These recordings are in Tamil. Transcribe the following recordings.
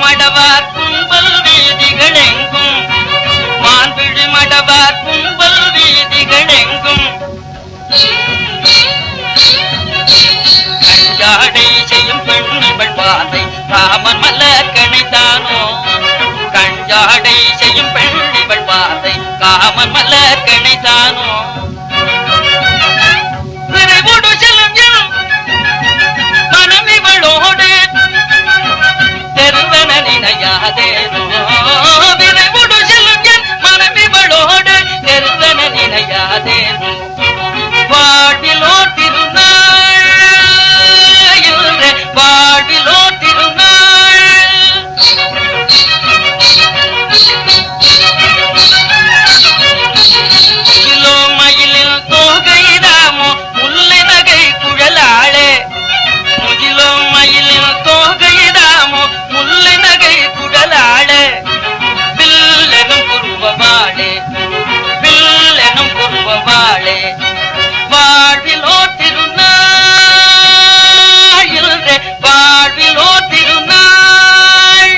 மடவார் கும்பல் வீதிகள் எங்கும் மான்பிழி மடவார் கும்பல் வீதிகள் எங்கும் கஞ்சாடை செய்யும் பெண்ணிவள் பாதை ராமன் மலர் கணைத்தானோ கஞ்சாடை செய்யும் பெண்ணிவள் பாதை காமன் மலர் கணைத்தானோ விரைவுடு செல்லும் என் மனம் இவளோடு தெருவன நினையாதேனோ விரைவுடு செல்லும் என் மனம் இவளோடு தெருவன நினையாதேனோ வாழ்விலோ திருநாள் வாழ்விலோ திருநாள் கிலோ மயிலில் தோகைதாமோ முல்லை நகை குழலாளே முகிலோ மயிலில் தோகைதாமோ முல்லை நகை குழலாளே பில்லெனும் குருவவாளே பில்லெனும் குருவவாளே வாழ்விலோ திருநாள் வாழ்விலோ திருநாள்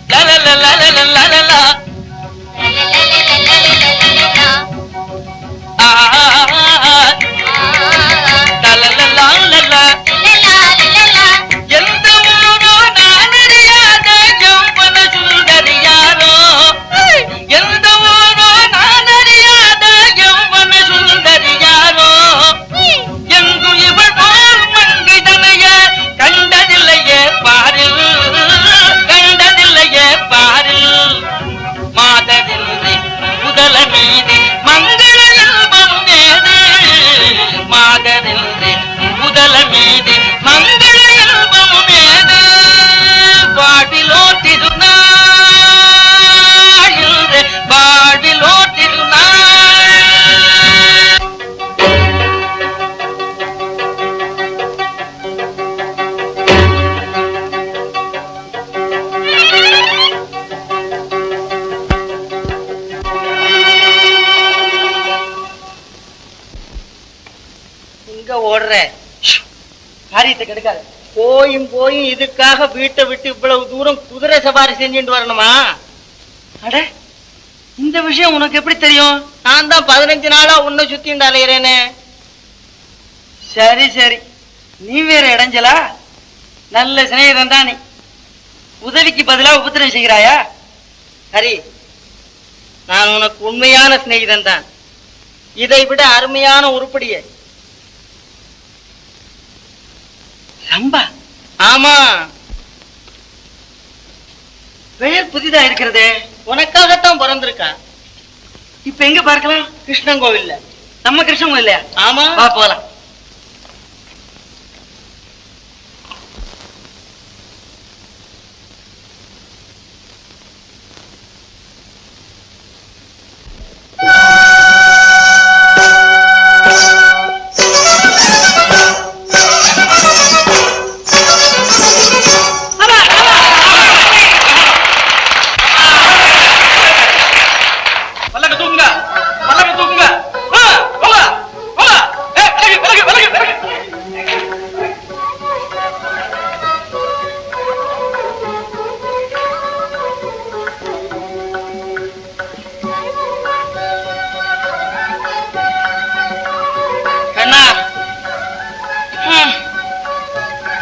லலலலலலலலா எந்த ஊரோ நான் அறியாத ஜம்பன சுந்தரியாரோ எந்த ஊரோ நான் அறியாத ஜம்பன சுந்தரியாரோ எங்கு இவள் போல் மங்கிதனைய கண்டதில்லையே பாரில் கண்டதில்லையே பாரில் மாதவில்லை முதல மீது மங்கள இல்பம் மேது மாதவில்லை முதல மீது மங்கள இல்பம் மேது வாழ்விலோ திருநாள் வாழ்விலோ திருநாள் இங்க ஓடுற காரியத்தை கெடுக்காத போயும் போயும் இதுக்காக வீட்டை விட்டு இவ்வளவு தூரம் குதிரை சவாரி செஞ்சுட்டு வரணுமா அட இந்த விஷயம் உனக்கு எப்படி தெரியும் நான் தான் 15 நாளா உன்னை சுத்திண்டு அலையிறேனே சரி சரி நீ வேற இடைஞ்சலா நல்ல சிநேகிதன் தான் நீ உதவிக்கு பதிலா உபத்திரம் செய்கிறாயா ஹரி நான் உனக்கு உண்மையான சிநேகிதன் தான் இதை விட அருமையான உருப்படியே ரம்பா ஆமா பெயர் புதிதா இருக்கிறதே உனக்காகத்தான் பிறந்திருக்கா இப்ப எங்க பார்க்கலாம் கிருஷ்ணன் கோவில்ல நம்ம கிருஷ்ணன் கோவில்லையா ஆமா வா போலாம்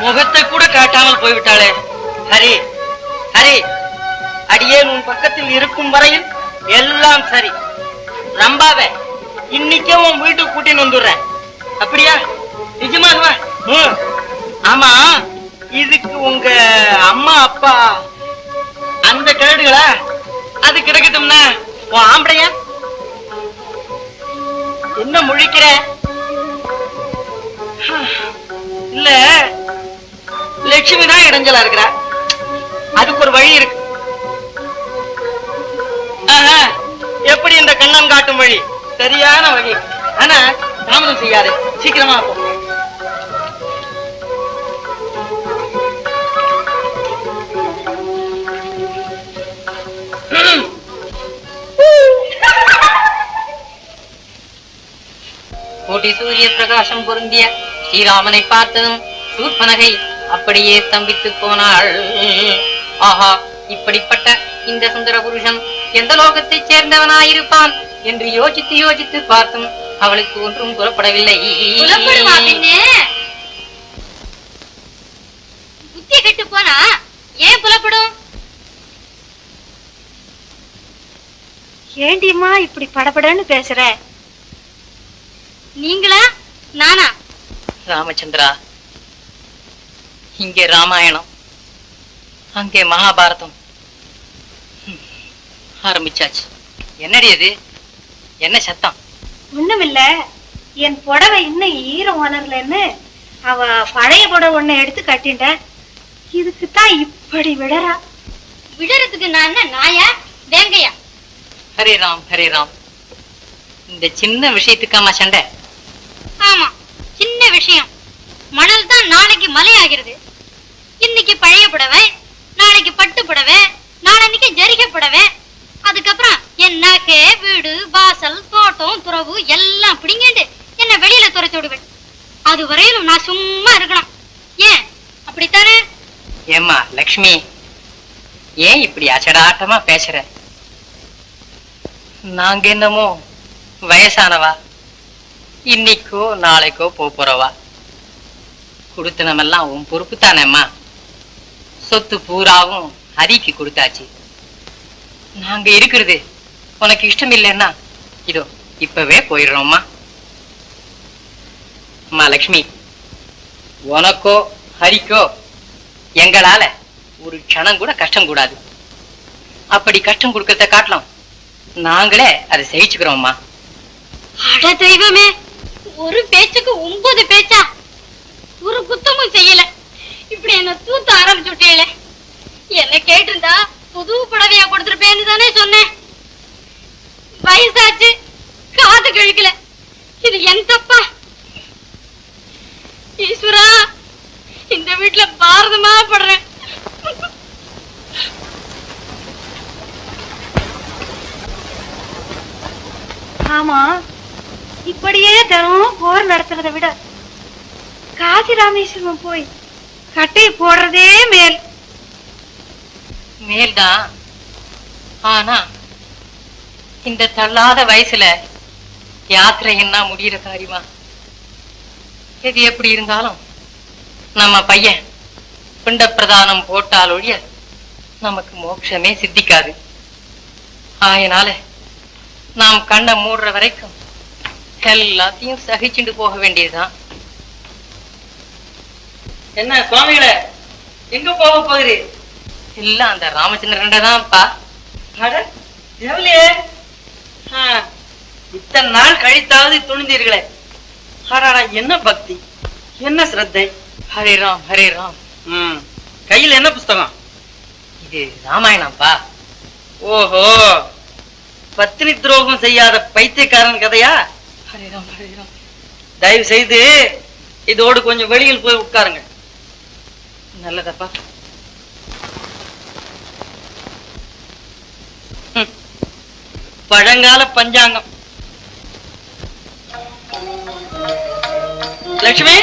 முகத்தை கூட காட்டாமல் போய்விட்டாளே ஹரி ஹரி அடியேன் உன் பக்கத்தில் இருக்கும் வரையில் எல்லாம் சரி ரம்பாவே இன்னைக்கே உன் வீட்டுக்கு கூட்டின்னு வந்துடுறேன் அப்படியா நிஜமாவா ஆமா இதுக்கு உங்க அம்மா அப்பா அந்த கேடுகளா அது கிடைக்கட்டும்னா உன் ஆம்பளையா என்ன முழிக்கிற இல்ல லட்சுமி தான் இடைஞ்சலா இருக்கிறா அதுக்கு ஒரு வழி இருக்கு எப்படி இந்த கண்ணன் காட்டும் வழி சரியான வழி ஆனா தாமதம் செய்யாது சீக்கிரமா போ கோடி சூரிய பிரகாசம் பொருந்திய ஸ்ரீராமனை பார்த்ததும் சூர்பனகை அப்படியே ஸ்தம்பித்து போனாள். ஆஹா, இப்படிப்பட்ட இந்த சுந்தர புருஷன் எந்த லோகத்தைச் சேர்ந்தவனாயிருப்பான் என்று யோசித்து யோசித்து பார்த்தும் அவளுக்கு ஒன்றும் புறப்படவில்லை. புத்தி கெட்டு போனா ஏன் புலப்படும்? ஏண்டியம்மா இப்படி படபடன்னு பேசுற? நீங்களா நானா? ராமச்சந்திரா, இங்கே ராமாயணம், அங்கே மகாபாரதம் ஆரம்பிச்சாச்சு. என்னடி அது? என்ன சத்தம்? ஒண்ணுமில்ல, என் புடவை இன்னும் ஈரம் உணரலன்னு அவ பழைய புடவை ஒண்ணு எடுத்து கட்டிண்ட. இதுக்குத்தான் இப்படி விடறா. விடறதுக்கு நான் என்ன நாயா வேங்கையா? ஹரே ராம் ஹரே ராம். இந்த சின்ன விஷயத்துக்காமா சண்டை? ஆமா, சின்ன விஷயம். மணல் தான் நாளைக்கு மலையாகிறது. இன்னைக்கு பழைய புடவை, நாளைக்கு பட்டு புடவை, நாளைக்கு ஜரிகை புடவை, அதுக்கப்புறம் என் நகை, வீடு, வாசல், தோட்டம், துறவு எல்லாம் பிடிங்கிட்டு என்ன வெளியில துரைச்சு விடுவேன். அது வரையிலும் நான் சும்மா இருக்கணும். ஏன் அப்படித்தானே? ஏம்மா லக்ஷ்மி, ஏன் இப்படி அச்சடாட்டமா பேசுற? நாங்க என்னமோ வயசானவா, இன்னைக்கோ நாளைக்கோ போறவா. கொடுத்தனமெல்லாம் உன் பொறுப்பு தானேம்மா. சொத்து பூராவும் ஹரிக்கு கொடுத்தாச்சு. நாங்க இருக்கிறது உனக்கு இஷ்டம் இல்லைன்னா இதோ இப்பவே போயிடுறோம்மா. அம்மா லக்ஷ்மி, உனக்கோ ஹரிக்கோ எங்களால ஒரு க்ஷணம் கூட கஷ்டம் கூடாது. அப்படி கஷ்டம் கொடுக்கறத காட்டலாம் நாங்களே அதை சகிச்சுக்கிறோம்மா. அட தெய்வமே, ஒரு பேச்சுக்கு 9 பேச்சா? ஒரு குத்தமும் செய்யல, இப்படி என்ன தூத்த ஆரம்பிச்சு விட்டீங்களே. என்ன கேட்டிருந்தா புது புடவையா கொடுத்துருப்பேன்னு தானே சொன்னேன். வயசாச்சு, காது கழிக்கல. இது என் தப்பா? ஈஸ்வரா, இந்த வீட்டுல பாரதமா படுறேன். ஆமா, இப்படியே தினம் போர் நடத்துறதை விட காசி ராமேஸ்வரம் போய் கட்டை போடுறதே மேல். மேல்தான். ஆனா இந்த தள்ளாத வயசுல யாத்திரை என்ன முடிகிற காரியமா? எது எப்படி இருந்தாலும் நம்ம பையன் பிண்ட பிரதானம் போட்டால் ஒழிய நமக்கு மோட்சமே சித்திக்காது. அதனால நாம் கண்ணை மூடுற வரைக்கும் எல்லாத்தையும் சகிச்சுண்டு போக வேண்டியதுதான். என்ன சுவாமிகளே, எங்க போக போகிறீர்? இல்ல அந்த ராமச்சந்திரன் தான்ப்பா. இத்தனை நாள் கழித்தாவது துணிந்தீர்களே. என்ன பக்தி, என்ன சிரத்தை. ஹரே ராம் ஹரே ராம். கையில் என்ன புஸ்தகம்? இது ராமாயணம்ப்பா. ஓஹோ, பத்தினி துரோகம் செய்யாத பைத்தியக்காரன் கதையா? ஹரே ராம் ஹரே ராம். தயவு செய்து இதோடு கொஞ்சம் வெளியில் போய் உட்காருங்க. நல்லதப்பா. பழங்கால பஞ்சாங்கம். லட்சுமி,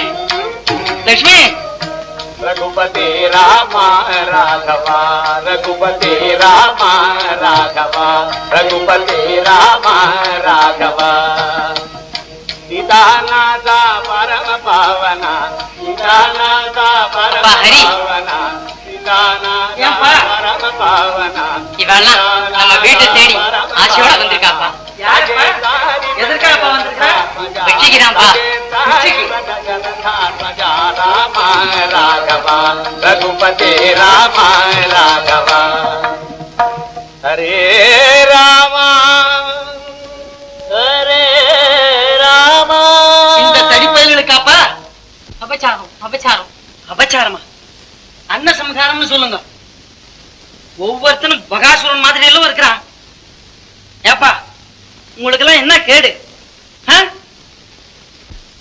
லட்சுமி. रघुपति रामा राघवा, रघुपति रामा राघवा, रघुपति रामा राघवा. सीतानाथा परम पावना, सीतानाथा परम पावना, सीतानाथा परम पावना. இவெல்லாம் நம்ம வீட்டை தேடி ஆசையோட வந்திருக்காப்பா. எதற்காக வந்திருக்கா? வெற்றிக்குதான்ப்பா. रामा राघवा, रघुपति रामा राघवा. हरे रामा हरे रामा. இந்த தடிப்பயல்களுக்காப்பா? அபச்சாரம் அபச்சாரம். அபச்சாரமா? அன்ன சம்ஹாரம்னு சொல்லுங்க. ஒவ்வொருத்தனும் பகாசுரன் மாதிரி எல்லாம் இருக்கிறான். ஏப்பா, உங்களுக்கு எல்லாம் என்ன கேடு?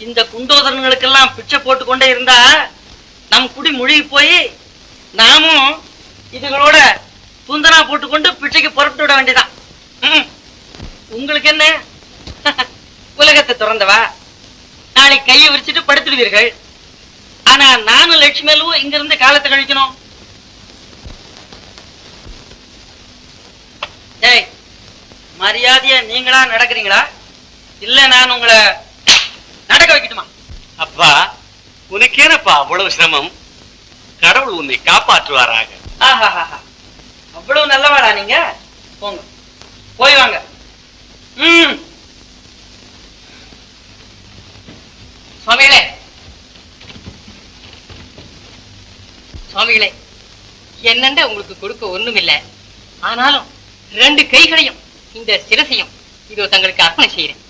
இந்த குண்டோதரங்களுக்கெல்லாம் பிச்சை போட்டு கொண்டே இருந்தா நம் குடி முழுகி போய் நாமும் இதுகளோட துந்தனா போட்டுக்கொண்டு பிச்சைக்கு புறப்பட்டு விட வேண்டியதான். உங்களுக்கு என்ன? உலகத்தை திறந்தவா? நாளைக்கு கையை விரிச்சிட்டு படுத்துடுவீர்கள். ஆனா நானும் லட்சுமியும் இங்க இருந்து காலத்தை கழிக்கணும். டேய், மரியாதையா நீங்களா நடக்கிறீங்களா இல்ல நான் உங்களை நடக்க வைக்கட்டுமா? அப்பா உனக்கேனப்பா அவ்வளவு சிரமம்? கடவுள் உன்னை காப்பாற்றுவாராக. ஆஹாஹாஹா. அவ்வளவு நல்லவாடா நீங்க. போங்க, போய் வாங்க. சுவாமிகளே, சுவாமிகளே, என்னண்ட உங்களுக்கு கொடுக்க ஒண்ணுமில்லை. ஆனாலும் 2 கைகளையும் இந்த சிரசையும் இதோ தங்களுக்கு அர்ப்பணை செய்கிறேன்.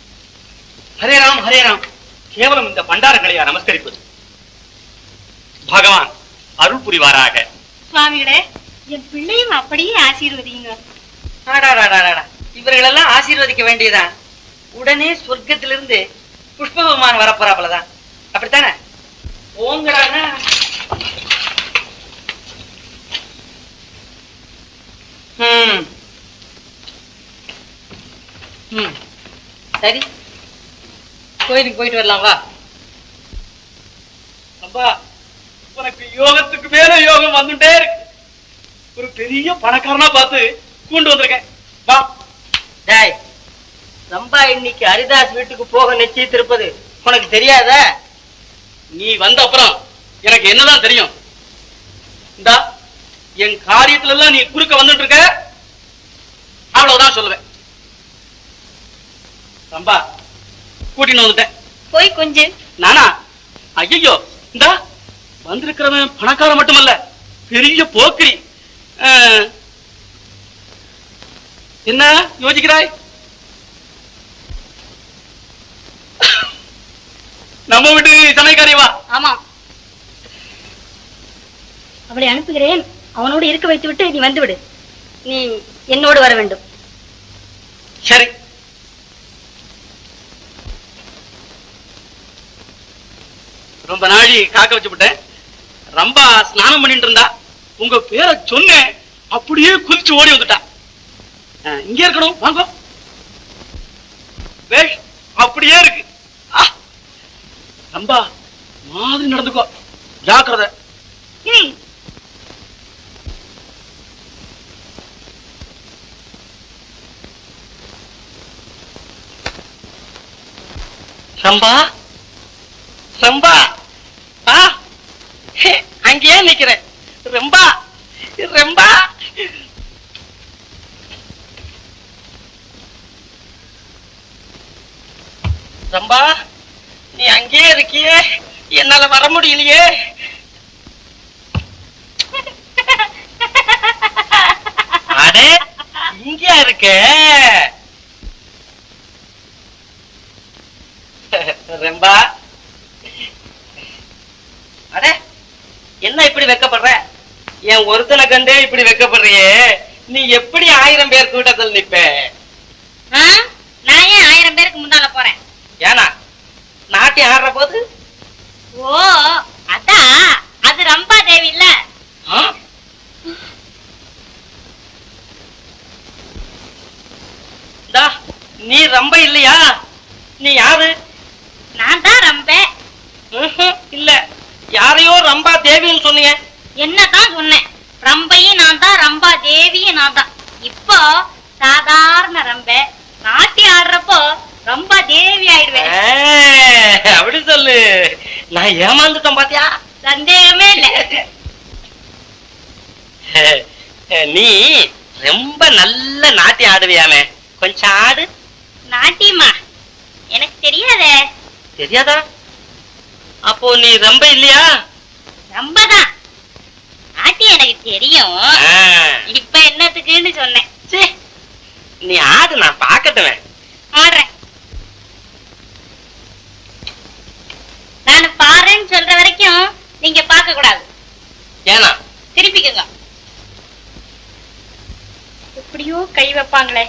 ஹரே ராம் ஹரே ராம். கேவலம் இந்த பண்டாரங்களையா நமஸ்கரிப்பது? பகவான் அருள் புரிவாராக. சுவாமிகளே, என் பிள்ளையும் அப்படியே ஆசீர்வதிங்க. இவர்களெல்லாம் ஆசீர்வதிக்க வேண்டியதான். உடனே சொர்க்கத்திலிருந்து புஷ்ப விமானம் வரப்போறாப்புலதான். அப்படித்தானே? போங்கடானா. சரி, கோயிலுக்கு போயிட்டு வரலாம் வா. அப்பா உனக்கு யோகத்துக்கு மேல யோகம் வந்துட்டே இருக்கு. ஒரு பெரிய பணக்காரனா பார்த்து கூண்டு வந்திருக்கேன். வா. டேய், ரம்பா இன்னைக்கு ஹரிதாஸ் வீட்டுக்கு போக நிச்சயித்திருப்பது உனக்கு தெரியாதா? நீ வந்த அப்புறம் எனக்கு என்னதான் தெரியும்? இந்தா என் காரியத்துல எல்லாம் நீ குறுக்க வந்துட்டு இருக்க, அவ்வளவுதான் சொல்லுவேன். ரம்பா கூட்டின்னு வந்துட்டேன். போய் கொஞ்சம். நானா? ஐயோ, இந்தா வந்திருக்கிறவன் பணக்காரன் மட்டுமல்ல, பெரிய போக்கிரி. என்ன யோசிக்கிறாய்? நம்ம வீட்டு சமையக்காரி வா. ஆமா, அவளை அனுப்புகிறேன். அவனோடு இருக்க வைத்து விட்டு நீ வந்து விடு. நீ என்னோடு வர வேண்டும். சரி. ரொம்ப நாளி காக்க வச்சு விட்டேன். ரொம்ப ஸ்நானம் பண்ணிட்டு இருந்தா, உங்க பேரை சொன்னேன், அப்படியே குதிச்சு ஓடி வந்துட்டா. இங்கே இருக்கணும், வாங்க. வேஷ் அப்படியே இருக்கு. ரொம்ப மாதிரி நடந்துக்கோ, ஜாக்கிரதை. ரம்பா, ரம்பா, அங்கேயே நிக்கிறேன். ரம்பா, ரம்பா. ரம்பா, நீ அங்கேயே இருக்கியே, என்னால வர முடியலையே. அடே, இங்கேயா இருக்க? ரம்பா, அடே என்ன இப்படி வெக்கப்படுற? என் ஒருத்தனை கண்டே இப்படி வெக்கப்படுறியே, நீ எப்படி 1000 பேர் கூட்டத்தில் நிப்ப? நான் ஏன் 1000 பேருக்கு முன்னால போறேன்? ஏனா நாட்டியம் ஆடுற போது? ஓ, அதான், அது ரம்பா தேவி இல்ல. நீ ரொம்ப இல்லையா? நீ யாரு? நான் தான் ரம்பே. இல்ல, யாரையோ ரம்பா தேவின்னு சொன்னீங்க. என்னதான் சொன்னேன், ரம்பையும் நான் தான், ரம்பா தேவியும் நான் தான். இப்போ சாதாரண ரம்பே, நாட்டி ஆடுறப்போ ரம்பா தேவி ஆயிடுவேன். அப்படி சொல்லு. நான் ஏமாந்துட்டேன் பாத்தியா? சந்தேகமே இல்ல. நீ ரொம்ப நல்ல நாட்டியம் ஆடுவியாமே, கொஞ்சம் ஆடு. நாட்டியமா? எனக்கு தெரியாதே. தெரியாதா? அப்போ நீ ரொம்ப இல்லையா? ரம்பதான். நாட்டியம் எனக்கு தெரியும். இப்ப என்னத்துக்குன்னு சொன்னேன். நீ ஆடு, நான் பாக்கட்டுமே. ஆடுறேன். நான் பாருன்னு சொல்ற வரைக்கும் நீங்க பார்க்க கூடாது. ஏனா? திருப்பிக்குங்க. எப்படியோ கை வைப்பாங்களே.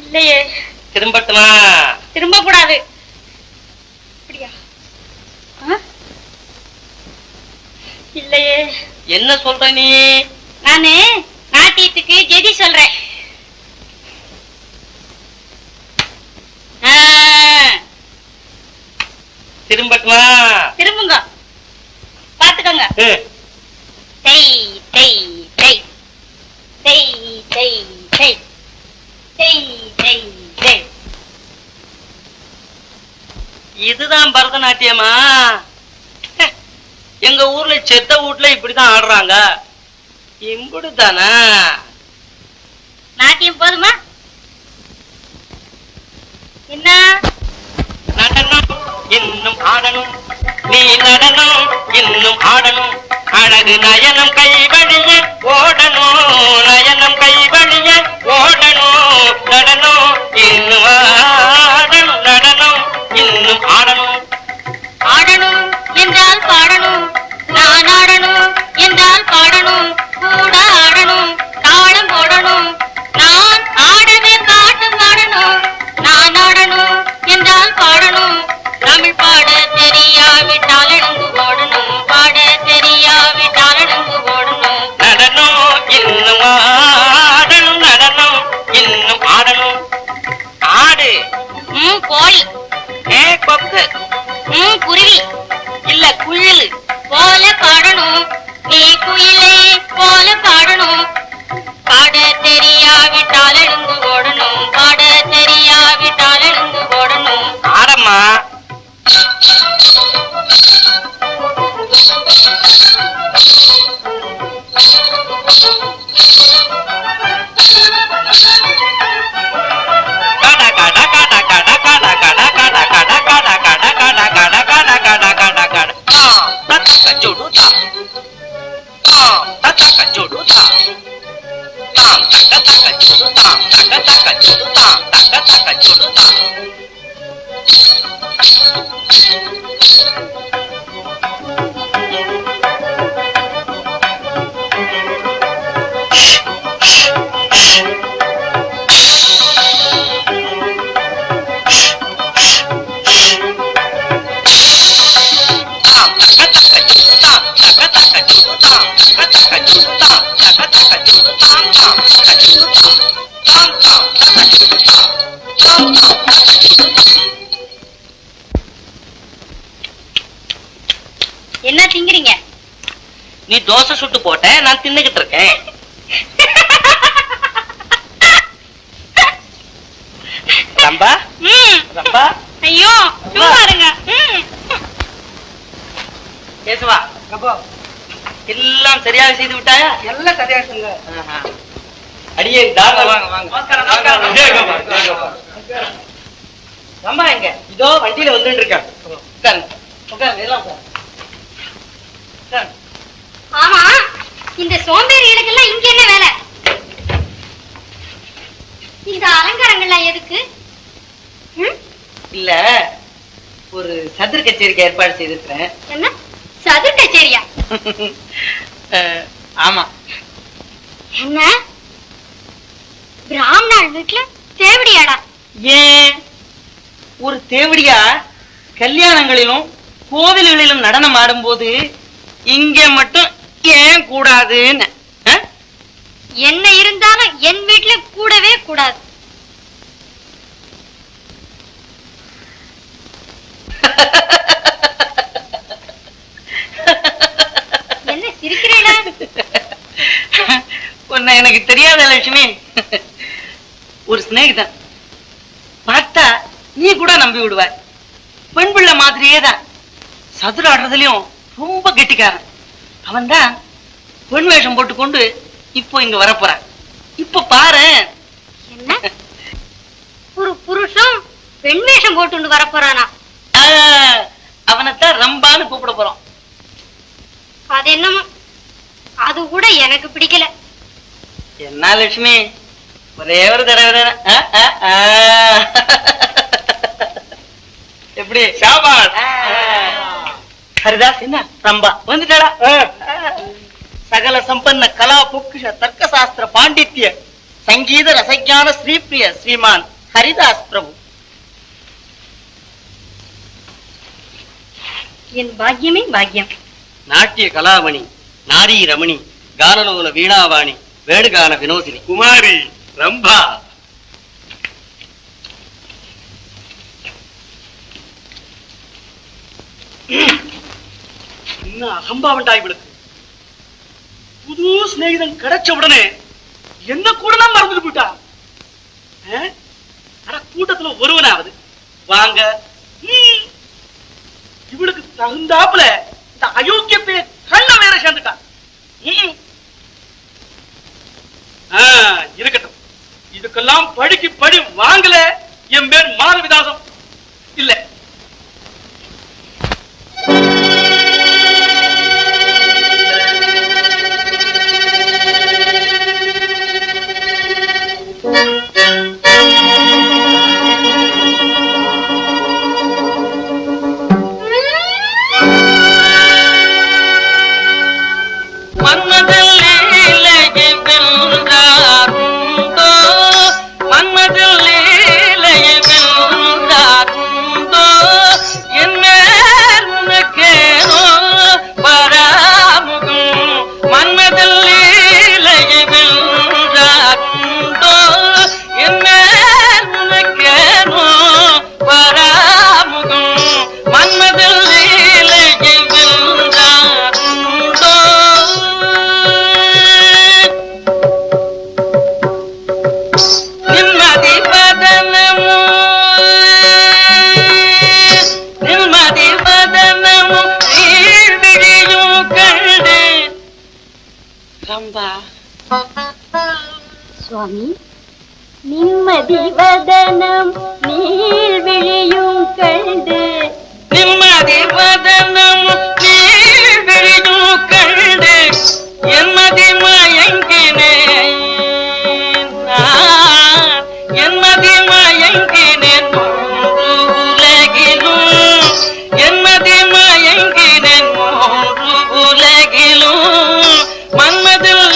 இல்லையே. திரும்பட்டுமா? திரும்ப கூடாது. அப்படியா? இல்லையே. என்ன சொல்ற நீ? நானு நாட்டியத்துக்கு ஜெதி சொல்றேன். திரும்பட்டுமா? திரும்புங்க, பாத்துக்கோங்க. டெய் டெய் டெய் டெய் டெய் டெய் டெய் டெய் டெய். இதுதான் பரதநாட்டியமா? எங்க ஊர்ல செத்த வீட்டுல இப்படிதான் ஆடுறாங்க. இம்புடுதானா? நாட்டியம் போதுமா? என்ன நடனம் இன்னும் ஆடணும், நீ நடனம் இன்னும் ஆடணும், அழகு நயனம் கைவழிய ஓடணும், நயனம் கைவழிய ஓடணும், நடனம் இன்னும் ஆடணும், நடனம் இன்னும் ஆடணும். ஆடணும் என்றால் பாடணும், நான் ஆடணும் என்றால் பாடணும், கூட ஆடணும், தாளம் போடணும், நான் ஆடவே பாட்டு பாடணும், நான் ஆடணும் என்றால் பாடணும், தமிழ் பாட தெரியாவிட்டால் எழுந்து ஓடணும், பாட தெரியாவிட்டால் எழுந்து ஓடணும். நடனம் இன்னும் ஆடணும், நடனம் இன்னும் ஆடணும். ஆடு. கோழி. கொக்கு. குருவி. இல்ல குயில். போல பாடணும், நீ குயிலே போல பாடணும், பாட தெரியாவிட்டால் எழுந்து ஓடணும், பாட தெரியாவிட்டால் எழுந்து ஓடணும். ஆடம்மா. என்ன திங்கிறீங்க? நீ தோசை சுட்டு போட்ட, நான் தின்னுகிட்டு இருக்கேன். ரம்பா, ரம்பா. ஐயோ சும்மா இருங்க. கேசுவா, எல்லாம் சரியாக செய்து விட்டாயா? எல்லாம் சரியா இருக்குங்க. அடியே ரம்பா எங்க? இதோ வண்டியில வந்துட்டு இருக்கேன். உட்காருங்க, உட்காருங்க, எல்லாம் உட்காருங்க. ஆமா, இந்த சோம்பேறிகளுக்கெல்லாம் இங்க என்ன வேலை? இந்த அலங்காரங்கள்லாம் எதுக்கு? இல்ல, ஒரு சதுர கச்சேரிக்கு ஏற்பாடு செய்திருக்கிறேன். என்ன சதுர கச்சேரியா? ஆமா. என்ன பிராமணாள் வீட்டுல தேவடியாடா? ஏன் ஒரு தேவடியா கல்யாணங்களிலும் கோவில்களிலும் நடனம் ஆடும்போது இங்க மட்டும் ஏன் கூடாதுன்னு? என்ன இருந்தாலும் என் வீட்டுல கூடவே கூடாது. என்ன சிரிக்கிறேடா? உன்னை எனக்கு தெரியாத லட்சுமி, ஒரு சிநேகிதன் பார்த்தா நீ கூட நம்பி விடுவாய். பெண் பிள்ளை மாதிரியே தான், சதுர ஆடுறதுலயும் ரொம்ப கெட்டிக்காரன். அவன் தான் பெண் வேஷம் போட்டுக்கொண்டு இப்போ இங்க வரப்போறான். இப்ப பாரு. என்ன ஒரு புருஷன் பெண் வேஷம் போட்டு வரப்போறானா? அவனைத்தான் ரம்பான்னு கூப்பிட போறோம். அது என்னமோ, அது கூட எனக்கு பிடிக்கல. என்ன லட்சுமி, ஒரே ஒரு தடவை எப்படி? ஹரிதாஸ், என்ன ரம்பா வந்துட்டாளா? சகல சம்பன்ன கலா பொக்கிஷ தர்க்க சாஸ்திர பாண்டித்ய சங்கீத ரசஞான ஸ்ரீபிரிய ஸ்ரீமான் ஹரிதாஸ் பிரபு. என் பாக்கியமே பாக்கியம். நாட்டிய கலாமணி, நாரி ரமணி, கானலோல வீணாவாணி, வேணுகான வினோதினி, குமாரி ரம்பா. இன்னும் அகம்பாவண்டா இவளுக்கு. புது சிநேகிதன் கிடைச்ச உடனே என்ன கூட மறந்துட்டு போயிட்டா. கூட்டத்துல ஒருவனாவது வாங்க. இவளுக்கு தகுந்தாப்புல இந்த அயோக்கிய பேய கண்ண வேற சேர்ந்துட்டா. இருக்கட்டும், இதுக்கெல்லாம் படிக்கு படி வாங்கல என் பேர் மானவிதாசம் இல்ல. சுவாமி, நிம்மதி வதனம் நீர் விழியும் கண்டு, நிம்மதி வதனம் நீர் விழியும் கண்டு என்மதி மயங்கினேன், என்மதி மயங்கினேன் உலகிலும், என்மதி மயங்கினேன் உலகிலும் மன்மதில்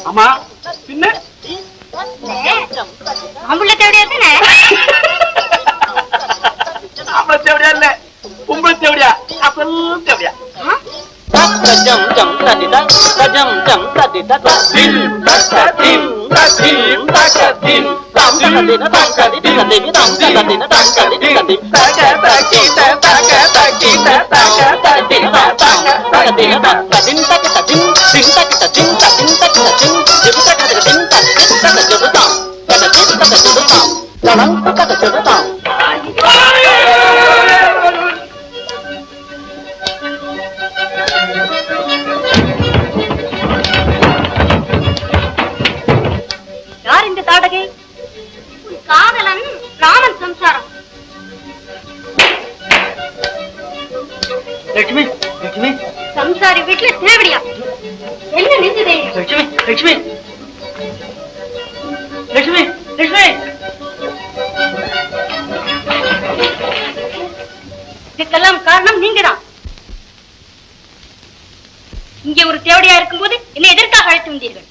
ஆமா பின்ன ஆம்புள்ள தேவையா தானே? ஆம்பளை தேவடியா இல்ல பொம்பளை தேவடியா அசல் தேவடியா Jam jam tadi dah, jam jam tadi dah. Dim dim dim dim. Tam tadi na tam tadi di tadi ni tam tadi na tam tadi di tadi. Taka taki taka taki taka tadi na tam tadi na tam tadi na taka tadi dim taka tadi dim taka tadi dim taka tadi dim tadi taka jodoh tam taka dim taka jodoh tam jalan taka jodoh tam. யார் இந்த தாடகை? உன் காதலன் ராமன் சம்சாரம். லட்சுமி லட்சுமி சம்சாரி வீட்டுல தேவடியா? என்ன நெஞ்சு தைரியம்? லட்சுமி லட்சுமி லட்சுமி லட்சுமி இதுக்கெல்லாம் காரணம் நீங்கதான். இங்கே ஒரு தேவடியா இருக்கும்போது என்னை எதற்காக அழைத்து வந்தீர்கள்?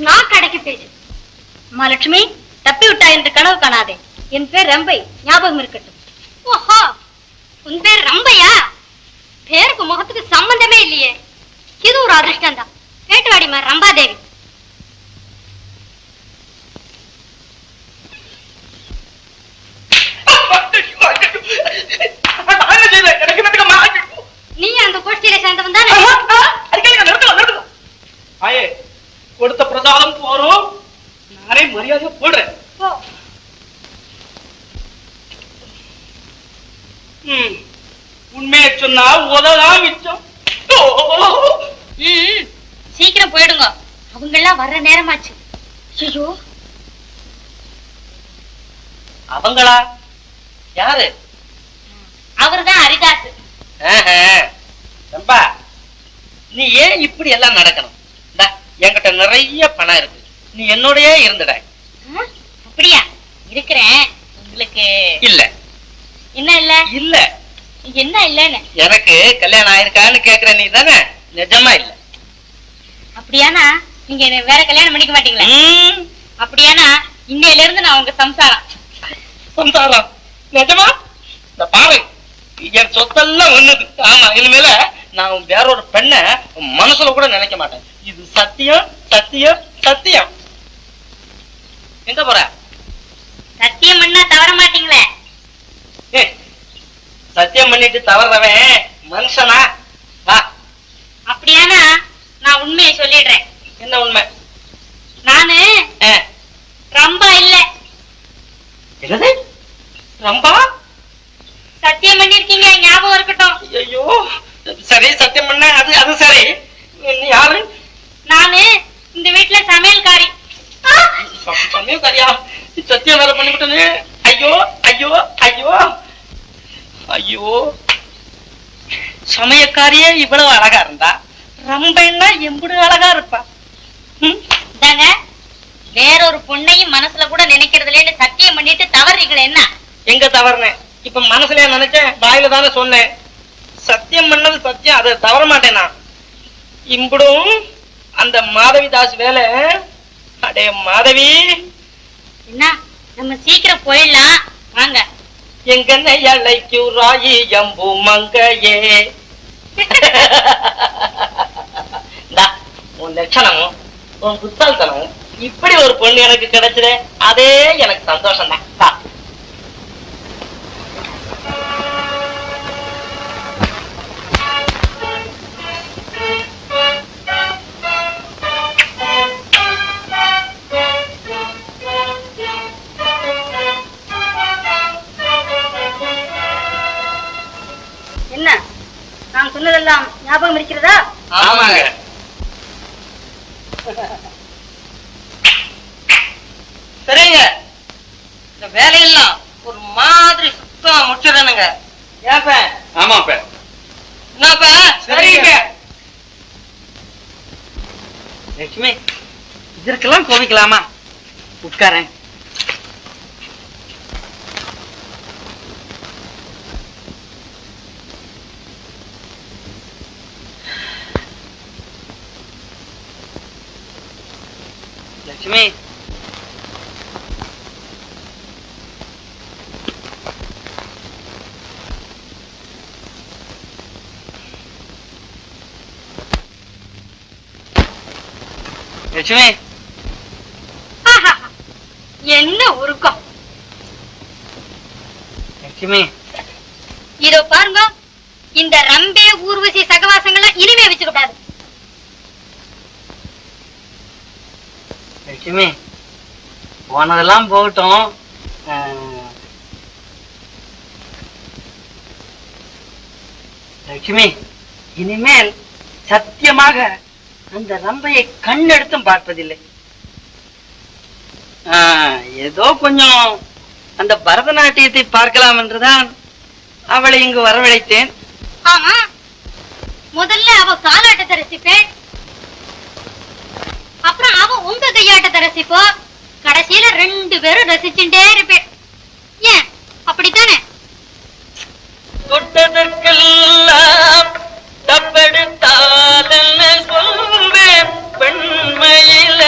நான் கடைக்கு பேசு. அம்மா லட்சுமி, தப்பி விட்டா என்று கனவு காணாதே. என் பேர் ரம்பை, ஞாபகம் இருக்கட்டும். ஓஹோ, உன் பேர் ரம்பையா? பேருக்கு முகத்துக்கு சம்பந்தமே இல்லையே. இது ஒரு அதிர்ஷ்டம் தான். கேட்டு வாடிமா ரம்பாதேவி. நீ அந்த கோஷ்டியில சேர்ந்தவன் தானே? ஆயே கொடுத்த பிரசாதம் போறோம், நானே மரியாதையா போடுறேன். உண்மையை சொன்னா உததான் மிச்சம். சீக்கிரம் போயிடுங்க, அவங்க எல்லாம் வர்ற நேரமாச்சு. ஐயோ, அவங்களா? யாரு? அவர்தான் ஹரிதாஸ். ரம்பா, நீ ஏன் இப்படி எல்லாம் நடக்கணும்? என்கிட்ட நிறைய பணம் இருக்கு, நீ என்னோடயே இருந்துட. அப்படியா? இருக்கிறேன். உங்களுக்கு இல்ல. என்ன இல்ல? இல்ல என்ன இல்லன்னு? எனக்கு கல்யாணம் ஆயிருக்கான்னு கேக்குற நீ தானே? நிஜமா இல்ல. அப்படியானா நீங்க வேற கல்யாணம் பண்ணிக்க மாட்டீங்களா? அப்படியானா இன்னையில இருந்து நான் உங்க சம்சாரம். சம்சாரம்? நிஜமா? இந்த பாரு, என் சொத்தெல்லாம் ஒண்ணுது. ஆமா, இனிமேல நான் வேற ஒரு பெண்ண மனசுல கூட நினைக்க மாட்டேன். இது சத்தியம் சத்தியம் சத்தியம். எங்க போற? சத்தியம் பண்ணா தவற மாட்டீங்களே? சத்தியம் பண்ணிட்டு தவறவன் மனுஷனா? வா. அப்படியானா நான் உண்மையை சொல்லிடுறேன். என்ன உண்மை? நானு ரம்பா இல்ல. என்னது? ரம்பா? சத்தியம் பண்ணிருக்கீங்க, ஞாபகம் இருக்கட்டும். ஐயோ, சரி, சத்தியம் பண்ண. அது அது சரி. நீ யாரு? நானு இந்த வீட்டுல சமையல்காரி. சமையல்காரியா? சத்தியம் வேற பண்ணிவிட்டனே. ஐயோ ஐயோ ஐயோ ஐயோ. சமயக்காரியே இவ்வளவு அழகா இருந்தா ரம்பைன்னா எம்புடு அழகா இருப்பா. தாங்க, வேறொரு பொண்ணையும் மனசுல கூட நினைக்கிறதுல சத்தியம் பண்ணிட்டு தவறீங்களே என்ன? எங்க தவறுனேன்? இப்ப மனசுலயே நினைச்சேன், வாயில தானே சொன்னேன். சத்தியம் பண்ணது சத்தியம், அதை தவற மாட்டேன் நான். இம்புடும் அந்த மாதவி தாஸ் வேலை. அடே மாதவி, என்ன, நம்ம சீக்கிரம் போயிடலாம் வாங்க. எங்கன்னு எல்லைக்கு ராயி எம்பு மங்கையே. உன் லட்சணமும் உன் புத்தால்தனமும் இப்படி ஒரு பொண்ணு எனக்கு கிடைச்சதே, அதே எனக்கு சந்தோஷம் தான். என்ன, நான் சொன்னதெல்லாம் ஞாபகம் இருக்கிறதா? ஆமாங்க. சரிங்க, இந்த வேலையெல்லாம் ஒரு மாதிரி சுத்தமா முடிச்சிடணுங்க. ஏப்ப? ஆமாப்ப. என்னப்ப? சரிங்க. லட்சுமி, இதற்கெல்லாம் கோபிக்கலாமா? உட்காரேன். லட்சுமி லட்சுமி ஆஹா, என்ன உருக்கம். லட்சுமி இதோ பாருங்க, இந்த ரம்பே ஊர்வசி சகவாசங்கள்லாம் இனிமே வச்சுக்க கூடாது. லட்சுமி போனதெல்லாம் போகட்டும். லட்சுமி இனிமேல் சத்தியமாக அந்த ரம்பையை கண்ணெடுத்தும் பார்ப்பதில்லை. ஏதோ கொஞ்சம் அந்த பரதநாட்டியத்தை பார்க்கலாம் என்றுதான் அவளை இங்கு வரவழைத்தேன். ஆமா, முதல்ல அவ காலாட்டத்தை ரசிப்பேன், அப்புறம் அவ உங்க கையாட்டத்தை ரசிப்போ, கடைசியில 2 பேரும் ரசிச்சுட்டே இருப்பேன். ஏன் அப்படித்தானே? தொட்டதற்கெல்லாம் தப்பெடுத்தால் என்ன சொல்வேன் பெண்மையில,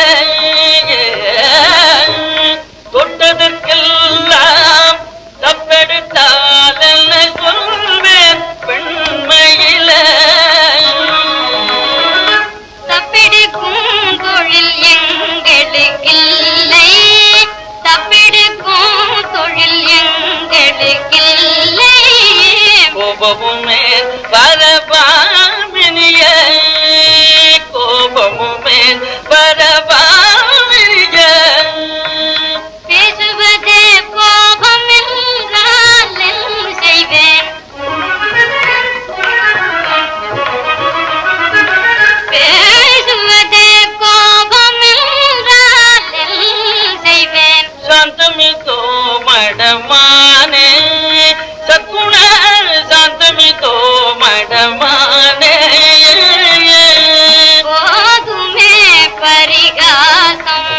தொட்டதற்கெல்லாம் தப்பெடுத்தால் என்ன சொல்வேன் பெண்மையில, தப்பெடுக்கும் தொழில் எங்களுக்கில்லை, தப்பெடுக்கும் தொழில் எங்களுக்கில்லை. கோபமுமே பரபாமினிய, கோபமுமே பரபாமினிய, பேசுவதே கோபம் என்றால் செய்வேன், பேசுவதே கோபம் என்றால் செய்வேன். சாந்தமிதோ மடமானே சக்குண, சாந்தமிதோ மடமானே, போதுமே பரிகாசம்,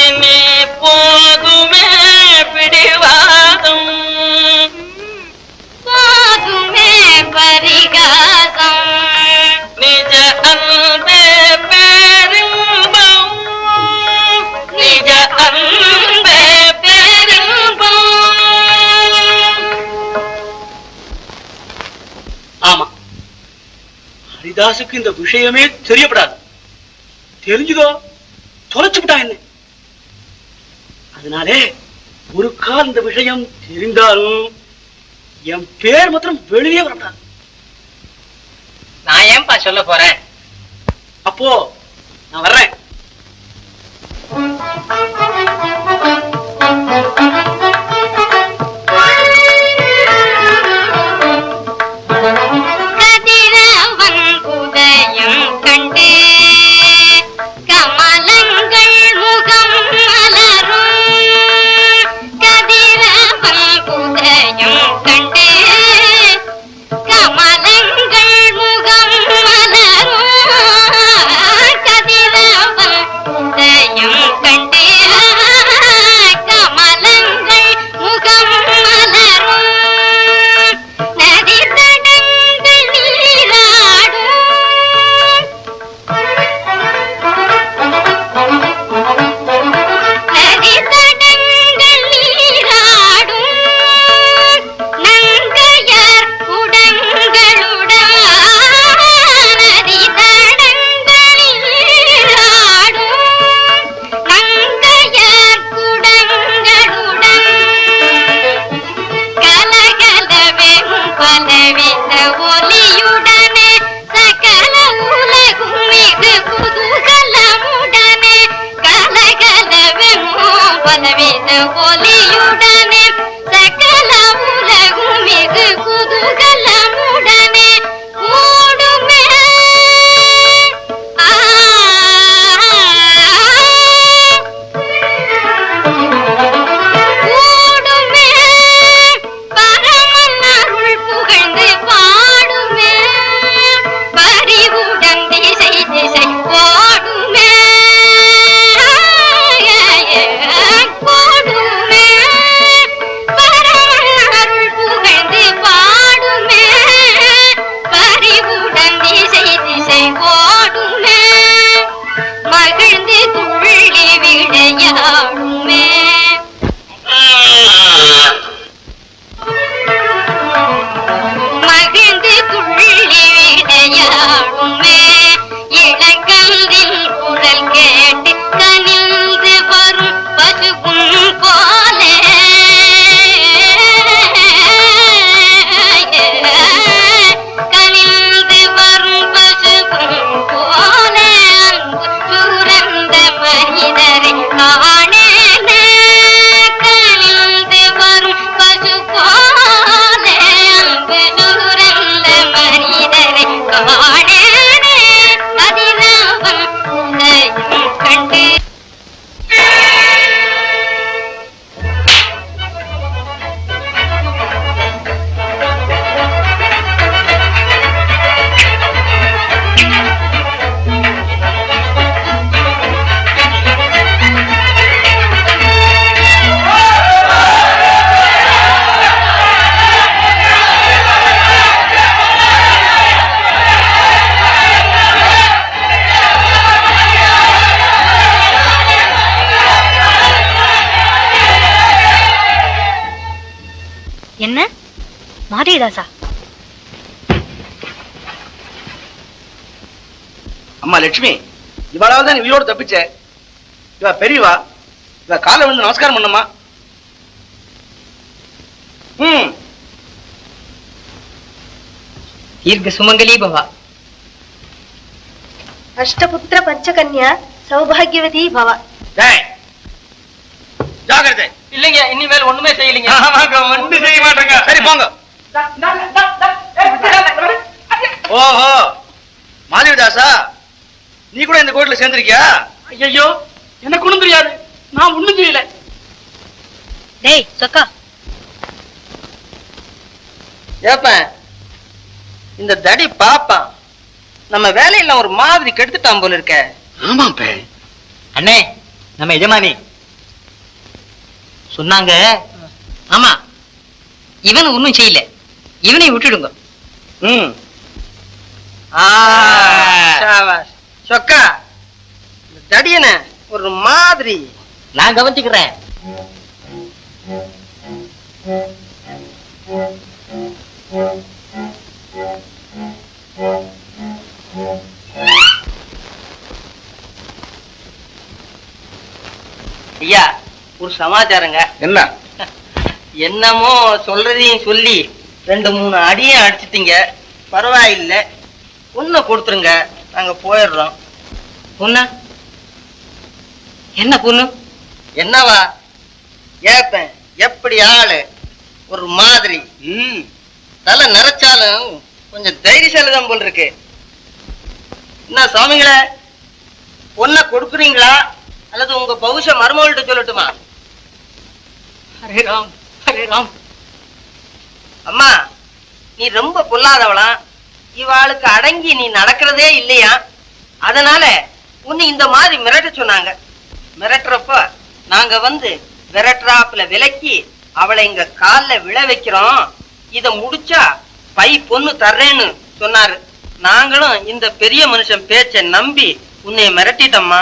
இனி போதுமே பிடிவாதம், போதுமே பரிகாசம். நிஜ அன்பே பெரும்பம், நிஜ அன்பே பெரும்பம். ஆமா, ஹரிதாசுக்கு இந்த விஷயமே தெரியப்படாது. தெரிஞ்சுதோ தொலைச்சுட்டா என்ன. அதனாலே ஒரு கால் இந்த விஷயம் தெரிந்தாலும் என் பேர் மாத்திரம் வெளியே வரப்படாது. நான் ஏன்பா சொல்ல போறேன்? அப்போ நான் வர்றேன். கதிரவன் உதயம் கண்டு கமலங்கள் முகம் மலரும், கதிரவன் உதயம் கண்டு கமலங்கள் முகம் மலரும், கதிரவன் மாதேதாசா? அம்மா லட்சுமி, இவளாவது தான் உயிரோடு தப்பிச்ச. இவ பெரியவா, இவ காலை வந்து நமஸ்காரம் பண்ணம்மா. தீர்க்க சுமங்கலி பவா. அஷ்டபுத்திர பஞ்சகன்யா சௌபாகியவதி பவ. ஜாகிரதை. இல்லைங்க, இனிமேல் ஒண்ணுமே செய்யலைங்க. ஒண்ணு செய்ய மாட்டேங்க. சரி போங்க. ஓஹோ, மாதவிதாசா, நீ கூட இந்த கோயில்ல சேர்ந்திருக்கியா? ஐயோ, எனக்கு ஒண்ணும் தெரியாது, நான் ஒண்ணும் செய்யல. டேய் சொக்கா, ஏப்பன் இந்த தடி பாப்பான் நம்ம வேலையில ஒரு மாதிரி கெடுத்துட்டான் போல இருக்க. ஆமாப்பே. அண்ணே, நம்ம எஜமானி சொன்னாங்க. ஆமா, இவன் ஒண்ணும் செய்யல, இவனை விட்டுடுங்க. சொக்கா, தடியன ஒரு மாதிரி நான் கவனிச்சுக்கிறேன். ஐயா, ஒரு சமாச்சாரங்க. என்ன? என்னமோ சொல்றதையும் சொல்லி 2-3 அடியும் அடிச்சிட்டீங்க. பரவாயில்ல, பொண்ணை கொடுத்துருங்க, நாங்க போயிடுறோம். பொண்ணு? என்ன பொண்ணு? என்னவா ஏப்பன், எப்படி ஆளு ஒரு மாதிரி. தலை நிறைச்சாலும் கொஞ்சம் தைரியசாலிதான் போல் இருக்கு. என்ன சுவாமிங்களே, பொண்ணை கொடுக்குறீங்களா அல்லது உங்க பௌஷ மருமகள்கிட்ட சொல்லட்டுமா? ஹரே ராம், ஹரே ராம். அம்மா, நீ ரொம்ப பொல்லாதவளாம். இவாளுக்கு அடங்கி நீ நடக்கிறதே இல்லையா, அதனால உன்னை இந்த மாதிரி மிரட்ட சொன்னாங்க. மிரட்டுறப்ப நாங்க வந்து விரட்டுறாப்புல விலக்கி அவளை இங்க கால்ல விழ வைக்கிறோம். இத முடிச்சா பை பொண்ணு தர்றேன்னு சொன்னாரு. நாங்களும் இந்த பெரிய மனுஷன் பேச்ச நம்பி உன்னை மிரட்டிட்டோம்மா.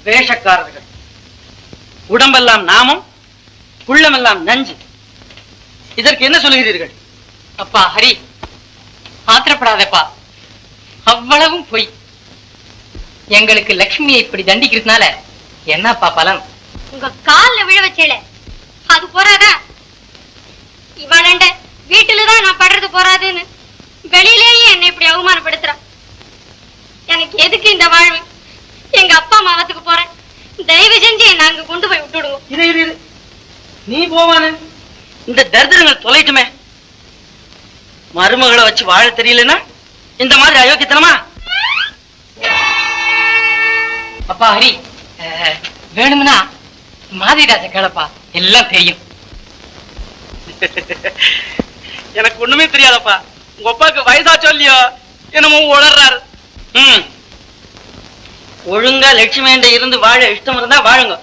வேஷக்காரர்கள், உடம்பெல்லாம் நாமம், உள்ளமெல்லாம் நஞ்சு. இதற்கு என்ன சொல்லுகிறீர்கள்? அப்பா ஹரி, ஆத்திரப்படாதப்பா, அவ்வளவும் பொய். எங்களுக்கு லட்சுமியை இப்படி தண்டிக்கிறதுனால என்னப்பா பலன்? உங்க கால்ல விழ வச்சேல அது போறாதா? இவளண்ட வீட்டுலதான் நான் படுறது போறாதுன்னு வெளியிலேயே என்னை இப்படி அவமானப்படுத்துறா. எனக்கு எதுக்கு இந்த வாழ்வு? எங்க அப்பா மாவத்துக்கு போறேன், தயவு செஞ்சு என்ன அங்க கொண்டு போய் விட்டுடுங்க. இரு, நீ போவானு இந்த தரித்திரங்கள் தொலைட்டுமே. மருமகளை வச்சு வாழ தெரியலன்னா இந்த மாதிரி அயோக்கியத்தனமா? அப்பா ஹரி, வேணும்னா மாதிரிதாச கேளப்பா, எல்லாம் தெரியும். எனக்கு ஒண்ணுமே தெரியாதப்பா. உங்க அப்பாவுக்கு வயசா சொல்லியோ என்னமோ உளர்றாரு. ஒழுங்கா லட்சுமி இருந்து வாழ இஷ்டம் இருந்தா வாழுங்க,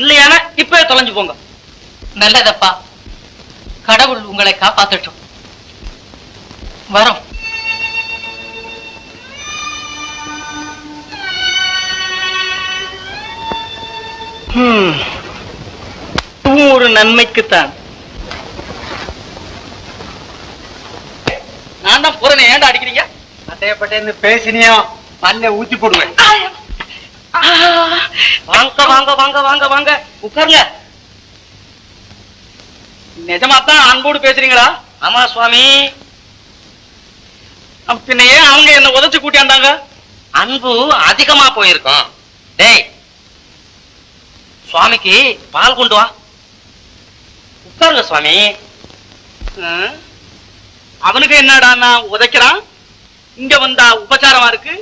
இல்லையானா இப்ப தொலைஞ்சு போங்க. நல்லதப்பா, கடவுள் உங்களை காப்பாத்தட்டும். வரோம். ஒரு நன்மைக்குத்தான். நான் தான் போறேன், ஏன்டா அடிக்கிறீங்க? அட்டையப்பட்டேன்னு பேசினியோ மண்ணை ஊத்தி போடுவேன். வாங்க வாங்க வாங்க வாங்க வாங்க, உட்காருங்க. நிஜமாத்தான் அன்போடு பேசுறீங்களா? ஆமா சுவாமி. பின்ன ஏன் அவங்க என்ன உதச்சு கூட்டியாண்டாங்க? அன்பு அதிகமா போயிருக்கோம். டேய், சுவாமிக்கு பால் கொண்டு வா. உட்காருங்க சுவாமி. அவனுக்கு என்னடா நான் உதைக்கிறான், இங்க வந்தா உபச்சாரமா இருக்கு.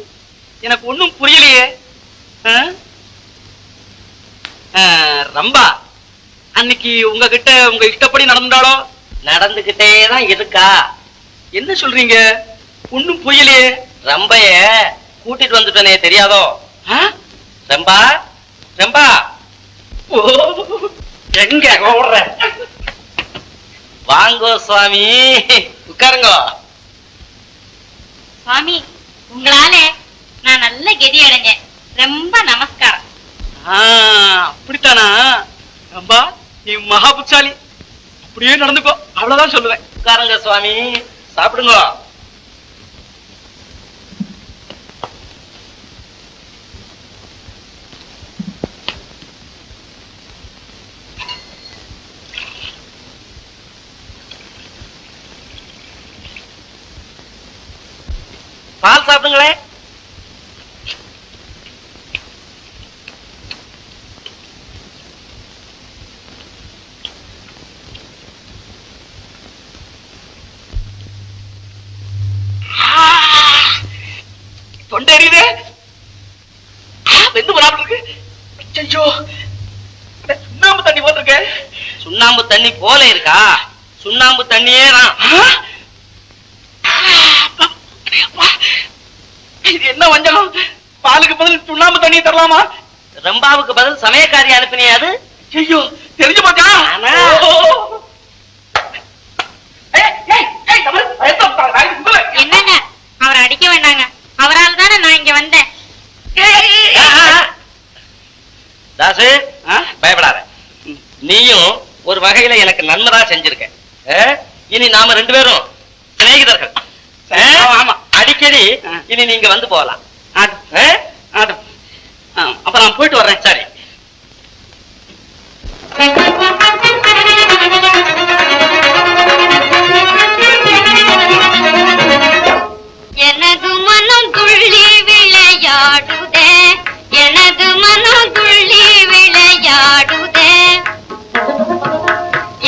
எனக்கு ஒண்ணும் புரியலையே. ரம்பா அன்னைக்கு உங்ககிட்ட உங்க இஷ்டப்படி நடந்தாலோ? நடந்துகிட்டே தான் இருக்கா. என்ன சொல்றீங்க? ஒண்ணும் புரியலையே. ரம்பைய கூட்டிட்டு வந்துட்டனே, தெரியாதோ? ரம்பா, ரம்பா. ஓ, எங்க ஓடுற? வாங்கோ சுவாமி, உட்காருங்க. சுவாமி, உங்களால நான் நல்ல கதி அடைஞ்சேன். ரொம்ப நமஸ்காரம். அப்படித்தானா? ரம்பா, நீ மகா புட்சாலி. அப்படியே நடந்துக்கோ, அவ்வளவுதான் சொல்லுவேன். உட்காருங்க சுவாமி, சாப்பிடுங்க. பால் சாப்பிடுங்களே. தொண்டை எரியுதே, வெந்து போறாம இருக்கு. ஐயோ, சுண்ணாம்பு தண்ணி போட்டிருக்க. சுண்ணாம்பு தண்ணி போல இருக்கா? சுண்ணாம்பு தண்ணியே தான். இது என்ன வஞ்சகம்? பாலுக்கு பதில் சுண்ணாம்பு தண்ணி தரலாமா? ரம்பாவுக்கு பதில் சமயக்காரி அனுப்பினே அது. ஐயோ, தெரிஞ்சு போச்சா? என்னங்க அவரை அடிக்க வேண்டாங்க, அவரால் தானே நான் இங்க வந்தேன். தாசு, பயப்படாத. நீயும் ஒரு வகையில எனக்கு நன்மைதான் செஞ்சிருக்க. இனி நாம 2 பேரும் சிநேகிதர்கள். ஆமா, அடிக்கடி இனி நீங்க வந்து போகலாம். அப்ப நான் போயிட்டு வர்றேன். சரி. எனது மனம் துள்ளி விளையாடுதே, எனது மனம் துள்ளி விளையாடுதே,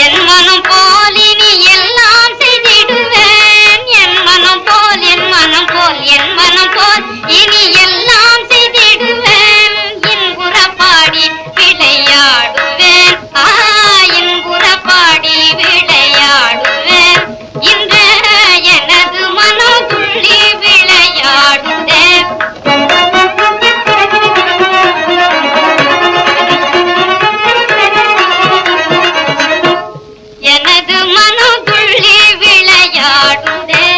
என் மனம் போல் இனி எல்லாம் செய்திடுவேன், என் மனம் போல் என் மனம் போல் என் மனம் போல் இனி எல்லாம் செய்திடுவேன், இன்புற பாடி விளையாடுவேன், இன்புற பாடி விளையாடுவேன், இன்று எனது மனம் துள்ளி விளையாடுதே. எனது மனம் துள்ளி விளையாடுதே,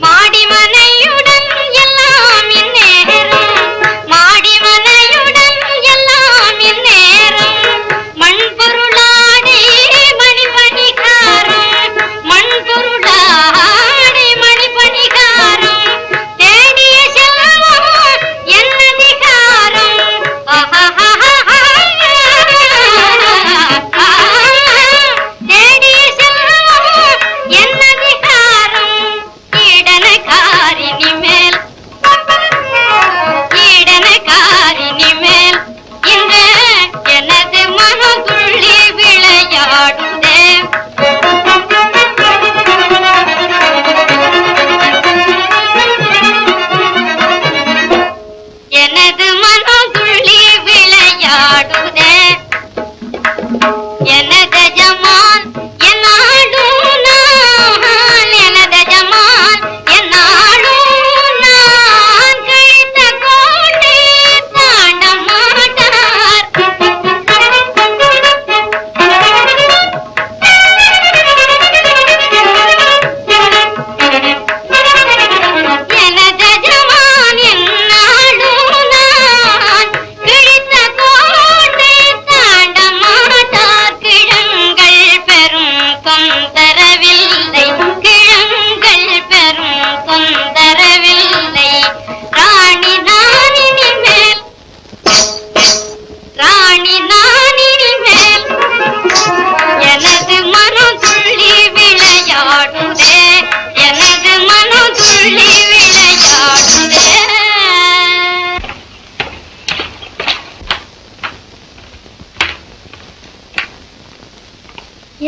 மாடிமனையுடன் எல்லாம் இந்நேரம், மாடிமனையுடன் எல்லாம் இந்நேரம், மண்பொருளாடி மணிபணிகாரம், மண்பொருளாடி மணிபணிகாரம், தேடிய செல்வம் என்னதிகாரம், தேடிய செல்வம் என்னதிகாரம், ஈடனகாரினி மேல், ஈடனகாரினி மேல், இன்று எனது மனம் துள்ளி விளையாடுதே. எனது மனம் துள்ளி விளையாடுதே, எனது ஜமால் என்னாலும் நான், எனது ஜமால் என்னாலும் நான், கைத்த கோட்டை தாண்ட மாட்டார், எனது ஜமால் என்னாலும் நான், கிழித்த கோட்டை தாண்ட மாட்டார், கிழங்கள் பெரும் தொந்தரவில்லை, கிழங்கள் பெரும் தொந்தரவில்லை, ராணி நான் இனிமேல், ராணி நான் இனிமேல், எனது மனம் துள்ளி விளையாடுதே, எனது மனம் துள்ளி விளையாடுதே.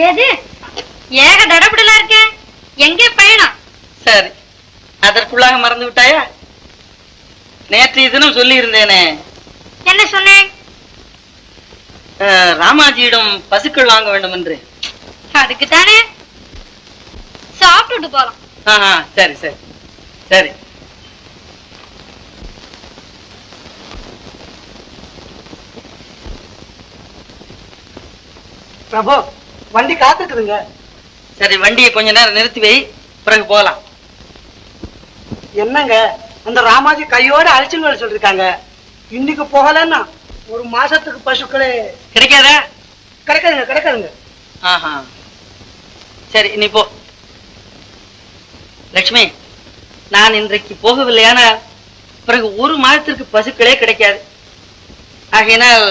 ஏது ஏக தடபுடலா இருக்க, எங்கே பயணம்? சரி, அதற்குள்ளாக மறந்து விட்டாயா? நேற்றைய தினம் சொல்லி இருந்தேனே, என்ன சொன்னேன்? ராமாஜியிடம் பசுக்கள் வாங்க வேண்டும் என்று. அதுக்கு தானே, சாப்பிட்டுட்டு போலாம். சரி சரி சரி. பிரபு, வண்டி காத்துக்குதுங்க. சரி, வண்டியை கொஞ்ச நேரம் நிறுத்தி வை, பிறகு போலாம். என்னங்க, அந்த ராமாஜி கையோட அழைச்சுன்னு வர சொல்லிருக்காங்க. இன்னைக்கு போகலன்னா 1 மாசத்துக்கு பசுக்களே கிடைக்காதா? கிடைக்காதுங்க, கிடைக்காதுங்க. சரி நீ போ. லட்சுமி, நான் இன்றைக்கு போகவில்லையானால் பிறகு ஒரு மாதத்திற்கு பசுக்களே கிடைக்காது. ஆகையினால்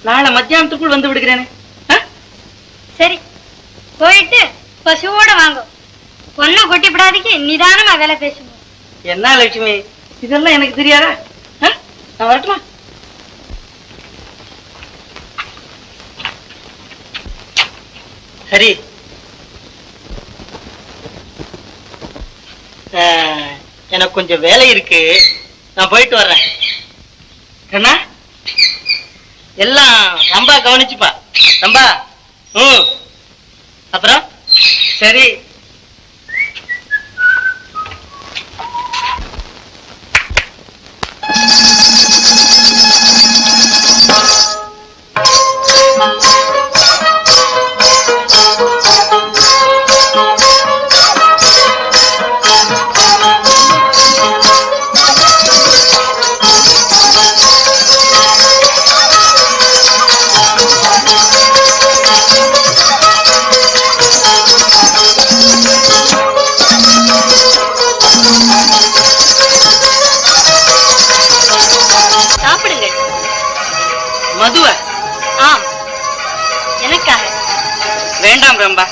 நாளை மத்தியானத்துக்குள் வந்து விடுகிறேனே. சரி, போயிட்டு பசுவோட வாங்க. ஒன்னும் கொட்டி விடாதீங்க, நிதானமா வேலை பேசுங்க. என்ன லட்சுமி, இதெல்லாம் எனக்கு தெரியாதா? நான் வரட்டுமா? சரி, எனக்கு கொஞ்சம் வேலை இருக்கு, நான் போயிட்டு வர்றேன். கண்ணா, எல்லாம் ரம்பா கவனிச்சுப்பா. ரம்பா, அப்புறம் சரி. மதுவ? ஆம், எனக்காக. வேண்டாம் ரம்பா.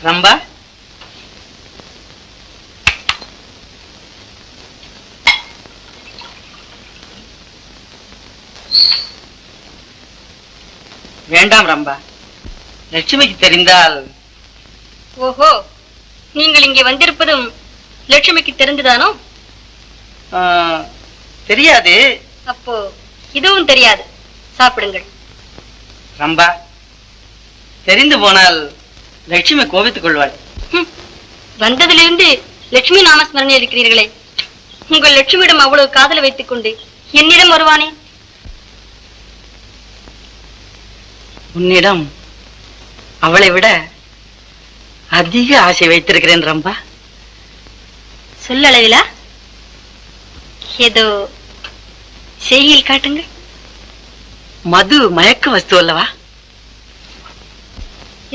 ரம்பா, வேண்டாம் ரம்பா. லட்சுமிக்கு தெரிந்தால். ஓஹோ, நீங்கள் இங்கே வந்திருப்பதும் லட்சுமிக்கு தெரிந்துதானோ? தெரியாது. அப்போ இதுவும் தெரியாது. சாப்பிடுங்கள். ரம்பா, தெரிந்து போனால் லட்சுமி கோபித்துக் கொள்வாள். வந்ததிலிருந்து லட்சுமி நாமஸ்மரணை இருக்கிறீர்களே, உங்கள் லட்சுமியிடம் அவ்வளவு காதலை வைத்துக் கொண்டு என்னிடம் வருவானே? உன்னிடம் அவளை விட அதிக ஆசை வைத்திருக்கிறேன் ரம்பா. சொல்லளவிலா? ஏதோ செய்கையில் காட்டுங்க. மது மயக்க வஸ்து அல்லவா?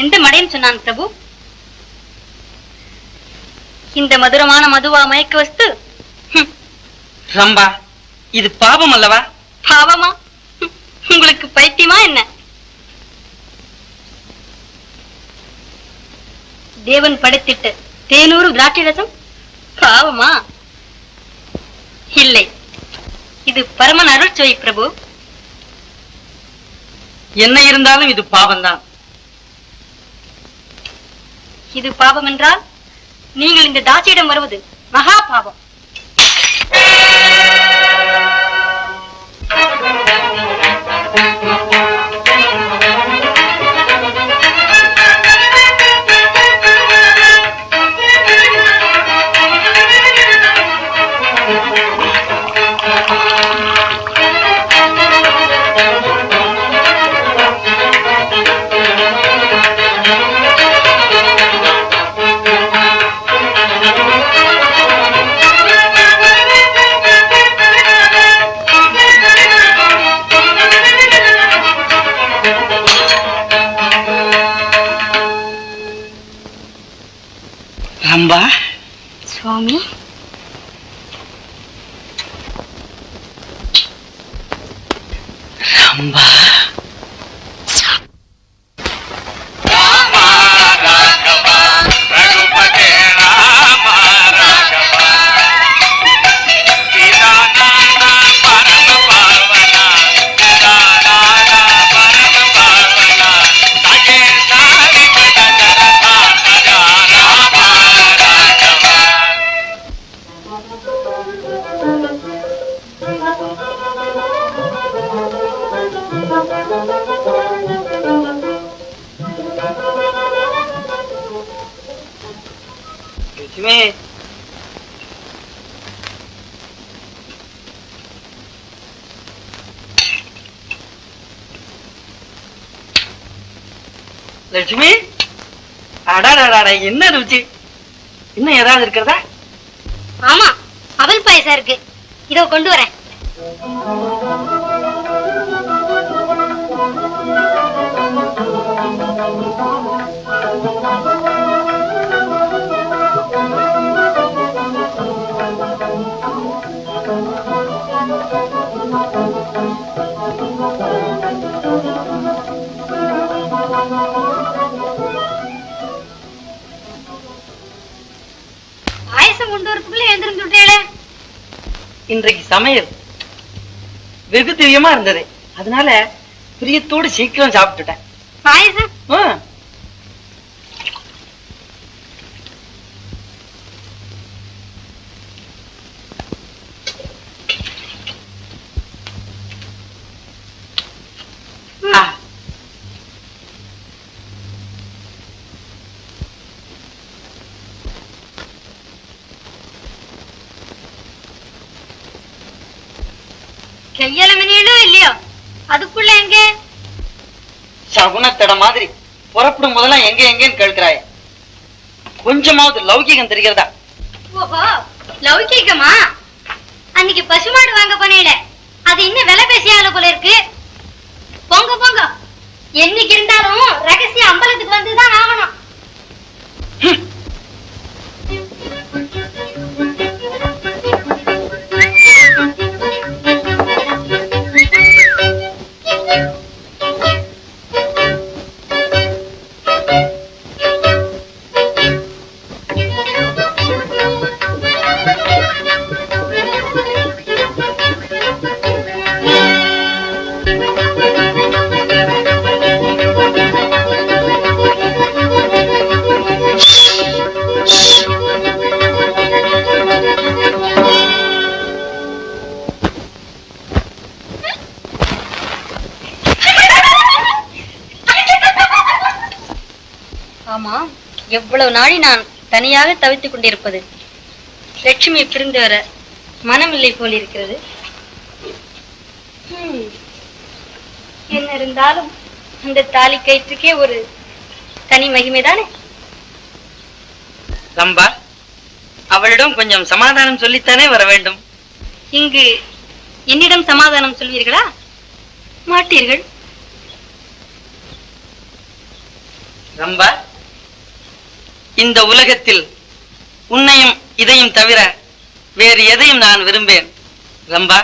எந்த மடையன் சொன்னான் பிரபு? இந்த மதுரமான மதுவா மயக்க வஸ்து? ரம்பா, இது பாவம் அல்லவா? பாவமா? உங்களுக்கு பைத்தியமா என்ன? தேவன் படைத்திட்ட தேனூறு திராட்சை ரசம் பாவமா? இல்லை, இது பரமன் அருள்சுவை பிரபு. என்ன இருந்தாலும் இது பாவம்தான். இது பாவம் என்றால் நீங்கள் இந்த தாசியிடம் வருவது மகா பாவம். ரம்பா, சுவாமி, ரம்பா, லட்சுமி, லட்சுமி, அடாடாடா, என்ன ருச்சி! இன்னும் ஏதாவது இருக்கிறதா? ஆமா, அவல் பாயசம் இருக்கு, இதோ கொண்டு வரேன். பாயசம் கொண்டு வரதுக்குள்ள எழுந்திருந்து விட்டேளே. இன்றைக்கு சமையல் வெகு திவ்யமா இருந்தது, அதனால பிரியத்தோடு சீக்கிரம் சாப்பிட்டுட்டேன். பாயசம் ஆ, ஆ, கையில மினியும் இல்லையோ, அதுக்குள்ள எங்க? சகுனத்தட மாதிரி புறப்படும் போதெல்லாம் எங்க எங்கன்னு கேட்கிறாய. கொஞ்சமாவது லௌகிகம் தெரிகிறதா? ஓஹோ, லௌகிகமா? அன்னைக்கு பசுமாடு வாங்க போனேல, அது இன்னும் விலை பேசியால போல இருக்கு. போங்க போங்க, என்னைக்கு இருந்தாலும் ரகசிய அம்பலத்துக்கு வந்துதான் ஆகணும். ஆமா, எவ்வளவு நாளை நான் தனியாக தவித்துக் கொண்டிருப்பது. லட்சுமி பிரிந்து வர மனமில்லை போல் இருக்கிறது. என்ன இருந்தாலும் அந்த தாலி கயிற்றுக்கே ஒரு தனி மகிமைதானே. ரம்பா, அவளிடம் கொஞ்சம் சமாதானம் சொல்லித்தானே வர வேண்டும். இங்கு என்னிடம் சமாதானம் சொல்வீர்களா? மாட்டீர்கள். ரம்பா, இந்த உலகத்தில் உன்னையும் இதையும் தவிர வேறு எதையும் நான் விரும்பேன். ரம்பா,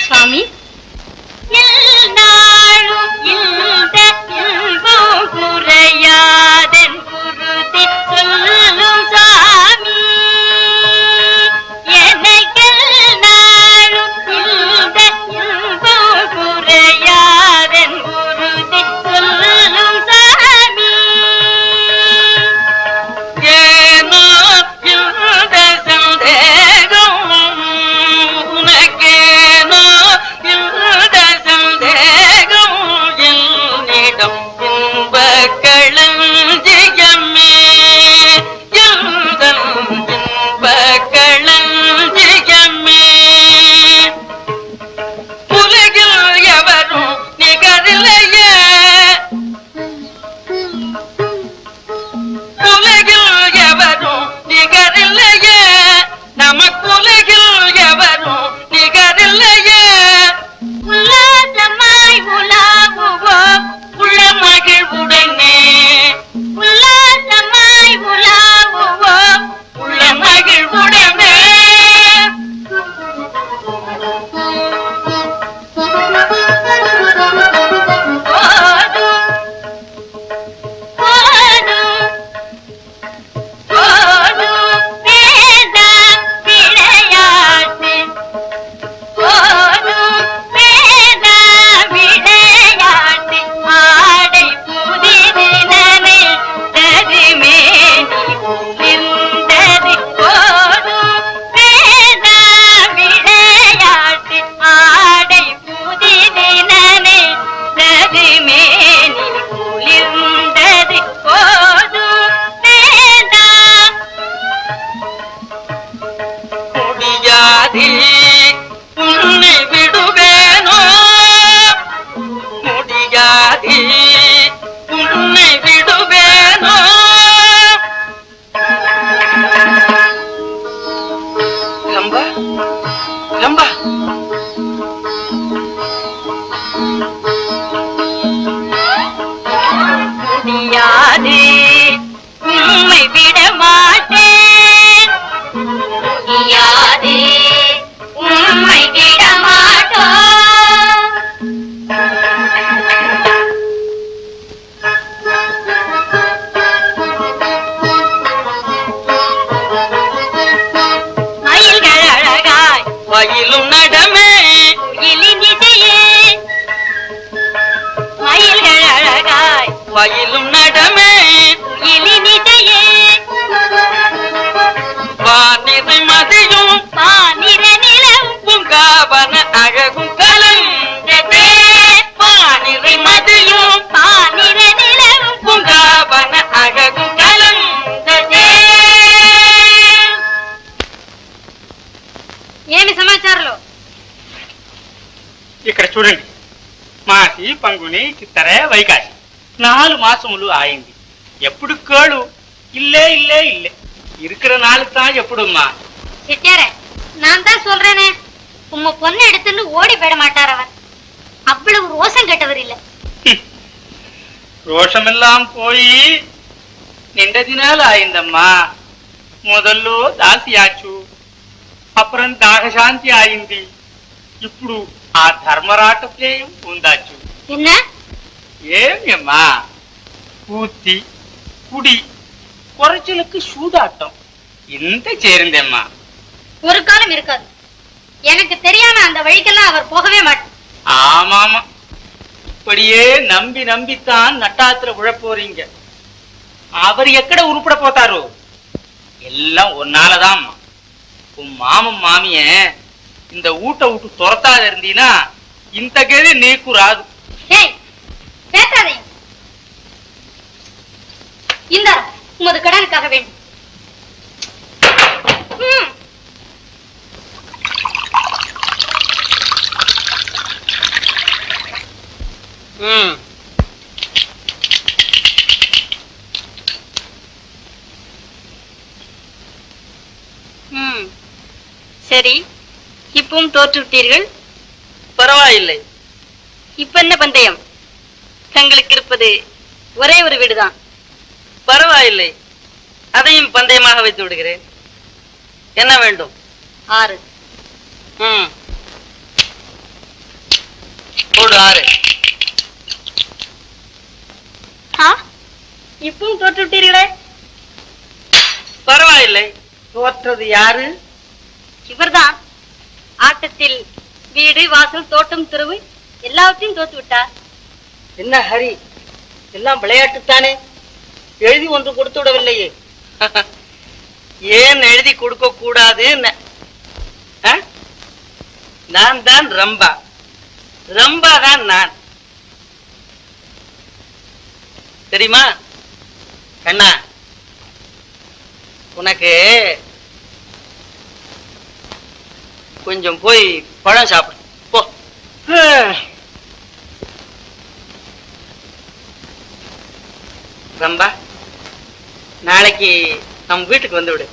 சுவாமி, குறையாதன் குருதி சொல்லும் சாமி, குறையாதன் குருதி சொல்லும் சாமி. ஏனோ இந்த சந்தேகம், உனக்கேனோ இந்த சந்தேகம், என்னிடம் இன்ப களஞ்சியமே, எந்தன் இன்ப களஞ்சியமே. உலகில் எவரும் நிகரில்லையே, உலகில் எவரும் நிகரில்லையே, நமக்குலகில் எவரும் நிகரில்லையே. உல்லாசமாய் உலாவுவோம், உள்ள மகிழ்வுடனே, உல்லாசமாய் உலாவுவோம். உள்ள மகிழ்வுடனே. ஓ ఇక్కడ చూడండి, మాసి పంగుని చిత్తరే వైకాసి 4 మాసములు ఆయింది. ఎప్పుడు కేళు இல்லே இல்லே இல்லே இருக்கிற நாளுக்கு தான் எப்படிம்மா? செட்டியாரே, நான் தான் சொல்றேனே, உம்ம பொண்ணு எடுத்துன்னு ஓடி போயிட மாட்டார் அவர். அவ்வளவு ரோஷம் கெட்டவர் இல்ல. ரோஷமெல்லாம் போய் నిండదినాలు ఆయిందమ్మా. మొదల్లో దాసియాచు, అப்புறம் దాగశాంతి ఆయింది. ఇప్పుడు ఆ ధర్మరాటప్లేయం ఉందాచు. என்ன? ఏమమ్మా, పూర్తి కుడి குறைச்சலுக்கு சூதாட்டம் இந்த சேருந்தேம்மா. ஒரு காலம் இருக்காது. எனக்கு தெரியாம அந்த வழிக்கெல்லாம் அவர் போகவே மாட்டார். ஆமாமா, இப்படியே நம்பி நம்பித்தான் நட்டாத்துல உழப்போறீங்க. அவர் எக்கட உருப்பட போத்தாரு? எல்லாம் ஒன்னாலதான். உன் மாமன் மாமிய இந்த ஊட்ட விட்டு துரத்தாத இருந்தீனா இந்த கேள்வி நீக்கு ராது. பேசாதே. இந்த உமது கடனுக்காக வேண்டும். சரி, இப்பவும் தோற்று விட்டீர்கள். பரவாயில்லை. இப்ப என்ன பந்தயம்? தங்களுக்கு இருப்பது ஒரே ஒரு வீடுதான். பரவாயில்லை, அதையும் பந்தயமாக வைத்து விடுகிறேன். என்ன வேண்டும்? 6. போடு 6. இப்பவும் தோற்று விட்டீர்களே. பரவாயில்லை. தோற்றது யாரு? இவர்தான். ஆட்டத்தில் வீடு, வாசல், தோட்டம், தெருவு எல்லாவற்றையும் தோத்து விட்டார். என்ன ஹரி, எல்லாம் விளையாட்டுத்தானே? எழுதி ஒன்று கொடுத்து விடவில்லையே? ஏன் எழுதி கொடுக்க கூடாது? நான் தான் ரம்பா, ரம்பா தான் நான். தெரியுமா கண்ணா? உனக்கு கொஞ்சம் போய் பழம் சாப்பிடு போ. ரம்பா, நாளைக்கு நம்ம வீட்டுக்கு வந்து விடு.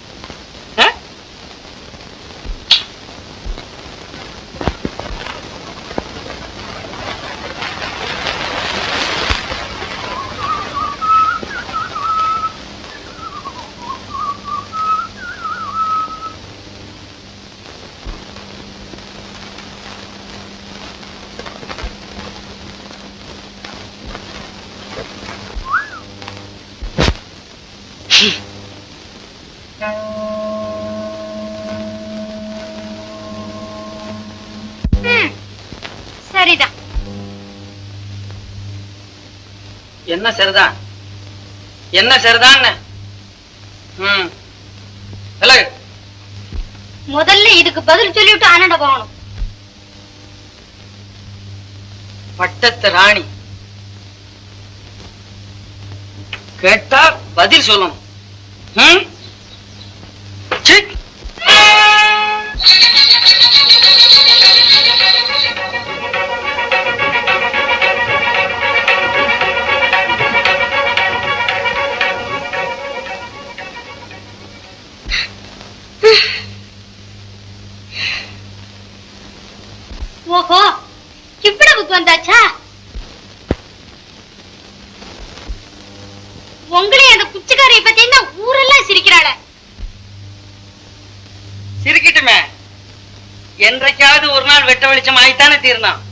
சரிதான். என்ன சரிதான்? என்ன சரிதான்? முதல்ல இதுக்கு பதில் சொல்லிவிட்டு ஆனண்ட போகணும். பட்டத்து ராணி கேட்டா பதில் சொல்லணும். ஓஹோ, இவ்வளவுக்கு வந்தாச்சா? உங்களையும் அந்த குச்சிக்காரியை பத்தி ஊரெல்லாம் சிரிக்கிறாள. சிரிக்கட்டுமே, என்றைக்காவது ஒரு நாள் வெட்ட வெளிச்சம் ஆயித்தானே தீர்ந்தான்.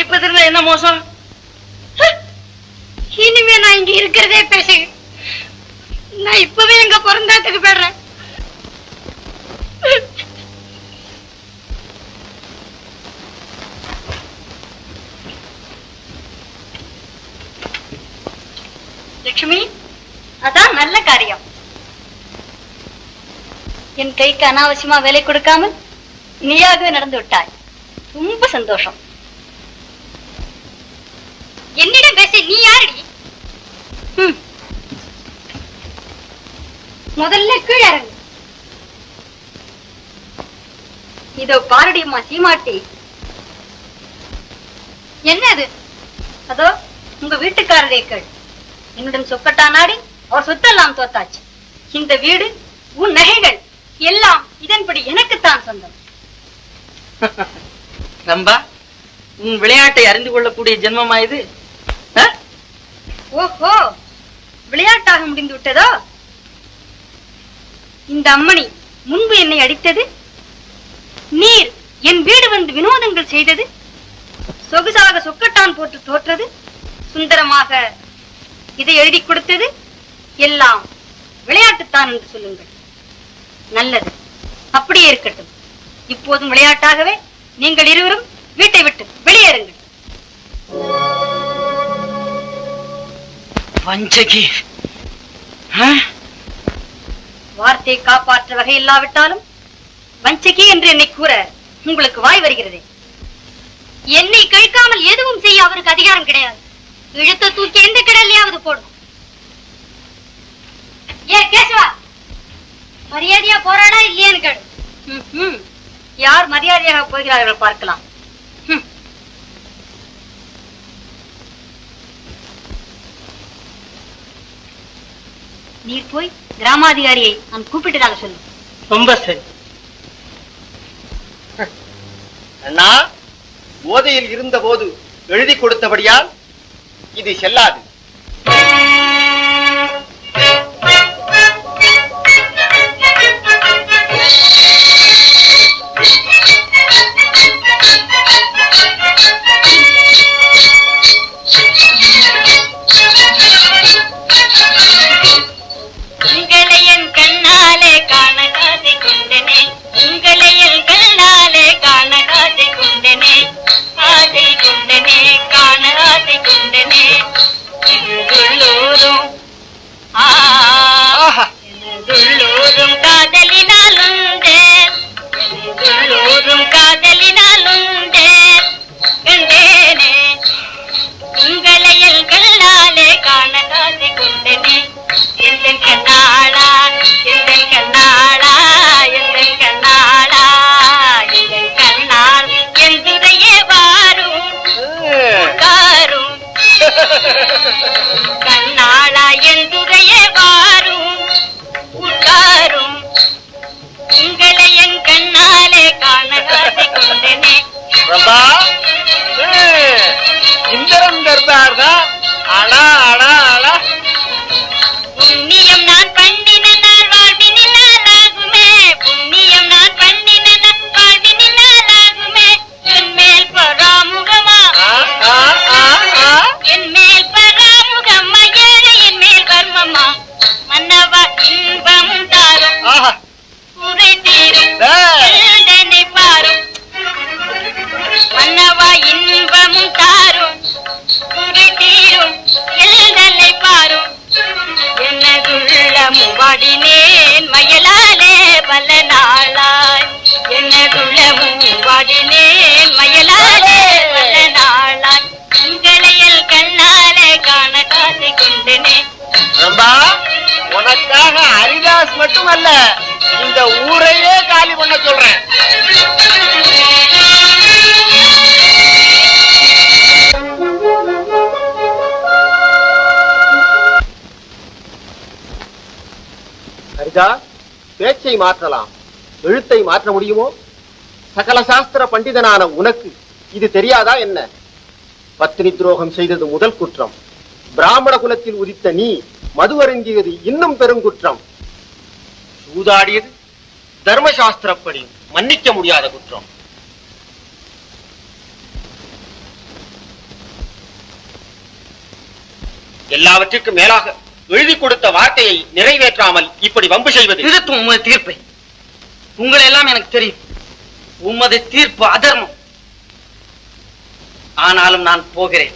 இப்ப திரும்ப என்ன மோசம்? இனிமே நான் இங்க இருக்கிறதே பேசு. நான் இப்பவே எங்க பிறந்தாத்துக்கு போயிடுறேன். லட்சுமி, அதான் நல்ல காரியம். என் கைக்கு அனாவசியமா வேலை கொடுக்காமல் நீயாகவே நடந்து விட்டாய். ரொம்ப சந்தோஷம். என்னிடம் பேச நீ யாரடி? முதல்ல கீழே இறங்கு. இதோ பாரடியம்மா சீமாட்டி. என்ன அது? அதோ உங்க வீட்டுக்காரரே கேள். என்னுடன் சொக்கட்டா நாடி அவர் சொத்தெல்லாம் தோத்தாச்சு. இந்த வீடு, உன் நகைகள் எல்லாம் இதன்படி எனக்குத்தான் சொந்தம். ரம்பா, உன் விளையாட்டை அறிந்து கொள்ளக்கூடிய ஜென்மமா இது? ஓஹோ, விளையாட்டாக முடிந்து விட்டதோ? இந்த அம்மணி முன்பு என்னை அடித்தது, நீர் என் வீடு வந்து வினோதங்கள் செய்தது, சொகுசாக சொக்கட்டான் போட்டு தோற்றது, சுந்தரமாக இதை எழுதி கொடுத்தது எல்லாம் விளையாட்டுத்தான் என்று சொல்லுங்கள். நல்லது, அப்படியே இருக்கட்டும். இப்போதும் விளையாட்டாகவே நீங்கள் இருவரும் வீட்டை விட்டு வெளியேறுங்கள். வஞ்சகி, வார்த்தையை காப்பாற்ற வகை இல்லாவிட்டாலும் வஞ்சகி என்று என்னை கூற உங்களுக்கு வாய் வருகிறது. என்னை கழிக்காமல் எதுவும் செய்ய அவருக்கு அதிகாரம் கிடையாது. இழுத்த தூக்கி எந்த கடல்லையாவது போடும். ஏ கேசவா, மரியாதையா போராடா இல்லையான்னு கேடு. யார் மரியாதையாக போகிறார்கள் பார்க்கலாம். நீர் போய் கிராமாதிகாரியை நான் கூப்பிட்டதாக சொல்லு. ரொம்ப சரி. அண்ணா, போதையில் இருந்த போது எழுதி கொடுத்தபடியால் இது செல்லாது. இந்திரன் தர்பார் தான். அடா அடா அடா, புண்ணியம் நான் பண்ணினால் வாழ்வினாலாகுமே, புண்ணியம் நான் பண்ணினால் வாழ்வினாலாகுமே, என் மேல் பராமுகமா, என் மேல் பராமுகமா, ஏழை என் மேல் கர்மமா, மன்னவா இன்பமும் தாரும் குறை தீரும் எழுதனை பாரும், மன்னவா இன்பமும் தாரும் குறை தீரும் எழுதலை பாரும், என்னதுள்ளமும் வாடினேன் மயலாலே பல நாளாய், என்னதுள்ளமும் வாடினேன் மயலாலே பல நாளாய், உங்களையல் கண்ணாலே காண காசை கொண்டனே. ரம்பா, உனக்காக ஹரிதாஸ் மட்டுமல்ல, இந்த ஊரையே காலி பண்ண சொல்றேன். ஹரிதா, பேச்சை மாற்றலாம், எழுத்தை மாற்ற முடியுமோ? சகல சாஸ்திர பண்டிதனான உனக்கு இது தெரியாதா என்ன? பத்தினி துரோகம் செய்தது முதல் குற்றம். பிராமண குலத்தில் உதித்த நீ மது அருந்தியது இன்னும் பெருங்குற்றம். சூதாடியது தர்மசாஸ்திரப்படி மன்னிக்க முடியாத குற்றம். எல்லாவற்றிற்கும் மேலாக எழுதி கொடுத்த வார்த்தையை நிறைவேற்றாமல் இப்படி வம்பு செய்வது. திருத்தும் உமது தீர்ப்பை. உங்களை எல்லாம் எனக்கு தெரியும். உமது தீர்ப்பு அதர்மம். ஆனாலும் நான் போகிறேன்.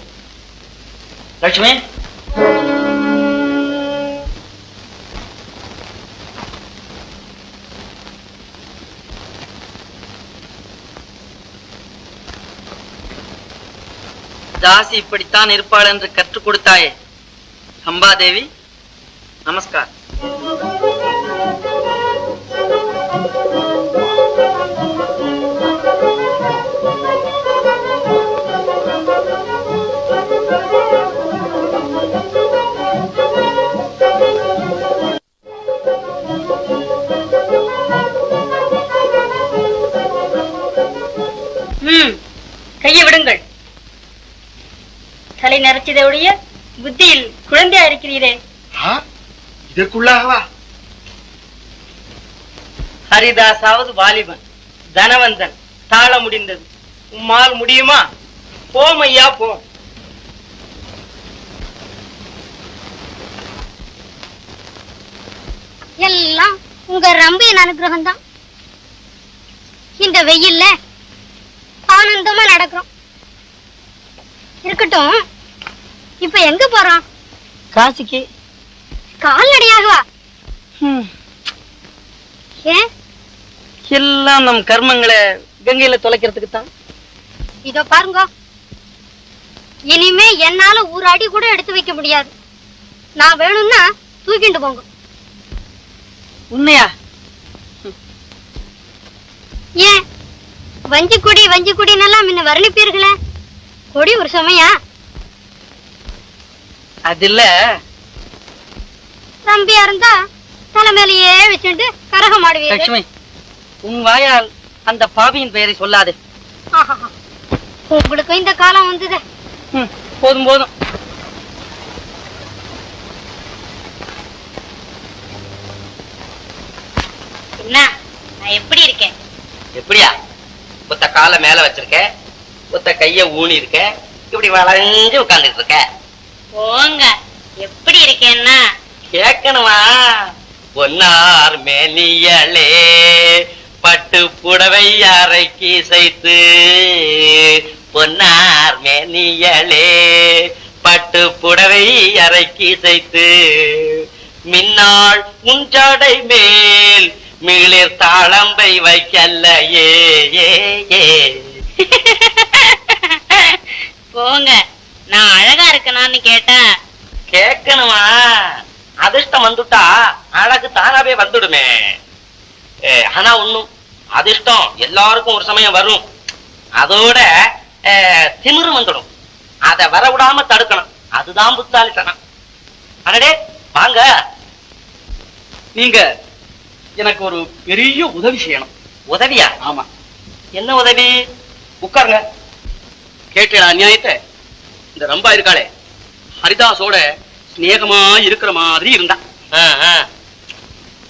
லட்சுமி, தாசி இப்படித்தான் இருப்பாள் என்று கற்றுக் கொடுத்தாயே சம்பாதேவி, நமஸ்கார். தலை நரைச்சதை ஒழிய புத்தியில் குழந்தையா இருக்கிறீரே. இதற்குள்ளாகவா? ஹரிதாசாவது வாலிபன், தனவந்தன், தாழ முடிந்தது. உம்மால் முடியுமா? போம் ஐயா, போம். எல்லாம் உங்க ரம்பியின் அனுகிரகம் தான். இந்த வெயில்ல ஆனந்தமா நடக்கிறோம். இருக்கட்டும், இப்ப எங்க போறோம்? காசிக்கு. கால்நடையாகவா? ஏன்? எல்லாம் நம் கர்மங்களை கங்கையில தொலைக்கிறதுக்கு தான். இதோ பாருங்க, இனிமே என்னால ஒரு அடி கூட எடுத்து வைக்க முடியாது. நான் வேணும்னா தூக்கிட்டு போங்க. உண்மையா? ஏன் வஞ்சி கொடினெல்லாம் முன்ன வர்ணிப்பீர்களே, கொடி ஒரு சமயா? அது இல்ல, ரம்பியா இருந்தா தலைமையிலேயே வச்சுட்டு கரகம் ஆடுவீங்க. லட்சுமி, உன் வாயால் அந்த பாவியின் பெயரை சொல்லாதே. உங்களுக்கு இந்த காலம் வந்தது. போதும் போதும். என்ன, நான் எப்படி இருக்கேன்? எப்படியா? ஒத்த காலை மேல வச்சிருக்க, ஒத்த கைய ஊனி இருக்க, இப்படி வளைஞ்சு உட்கார்ந்துட்டு இருக்க. போங்க, எப்படி இருக்கேன்னா கேட்கணுமா? பொன்னார் மேனியலே பட்டு புடவை அரைக்கி சைத்து, பொன்னார் மேனியலே பட்டு புடவை அரைக்கி சைத்து, மின்னாள் உஞ்சடை மேல் மிளிர் தாளம்பை வைக்கல்ல ஏ ஏ ஏ. போங்க, நான் அழகா இருக்கனான்னு கேட்டேன். கேட்கணுமா? அதிர்ஷ்டம் வந்துட்டா அழகு தானாவே வந்துடுமே. ஆனா ஒண்ணும், அதிர்ஷ்டம் எல்லாருக்கும் ஒரு சமயம் வரும். அதோட திமிரு வந்துடும். அத வரவிடாம தடுக்கணும். அதுதான் புத்தாலித்தனம். அடடே வாங்க. நீங்க எனக்கு ஒரு பெரிய உதவி செய்யணும். உதவியா? ஆமா. என்ன உதவி? உட்காருங்க. கேட்டேடா அநியாயத்தை. இந்த ரம்பா இருக்காளே, ஹரிதாஸோட ஸ்நேகமா இருக்கிற மாதிரி இருந்தா.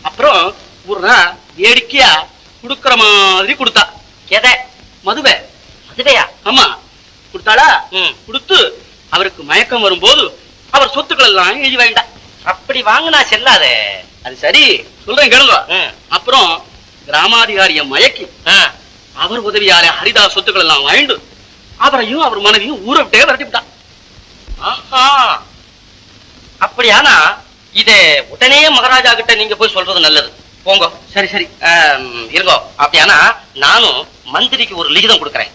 அப்புறம் ஒரு நாள் வேடிக்கையா குடுக்கற மாதிரி கொடுத்தா. எதை? மதுவை. மதுவையா? ஆமா, கொடுத்தாளா? கொடுத்து அவருக்கு மயக்கம் வரும்போது அவர் சொத்துக்கள் எல்லாம் எழுதி வாங்கிட்டா. அப்படி வாங்கினா செல்லாதே. அது சரி, சொல்றேன் கேளுங்க. அப்புறம் கிராமாதிகாரிய மயக்கி அவர் உதவியால ஹரிதாஸ் சொத்துக்கள் எல்லாம் வாங்கிட்டு அவரையும் அவர் மனைவியும் ஊரை விட்டே விரட்டி விட்டான். அப்படியானா இத உடனே மகாராஜா கிட்ட நீங்க போய் சொல்றது நல்லது. போங்க. சரி சரி இருங்கோ. அப்படியானா நானும் மந்திரிக்கு ஒரு லிகிதம் கொடுக்கறேன்.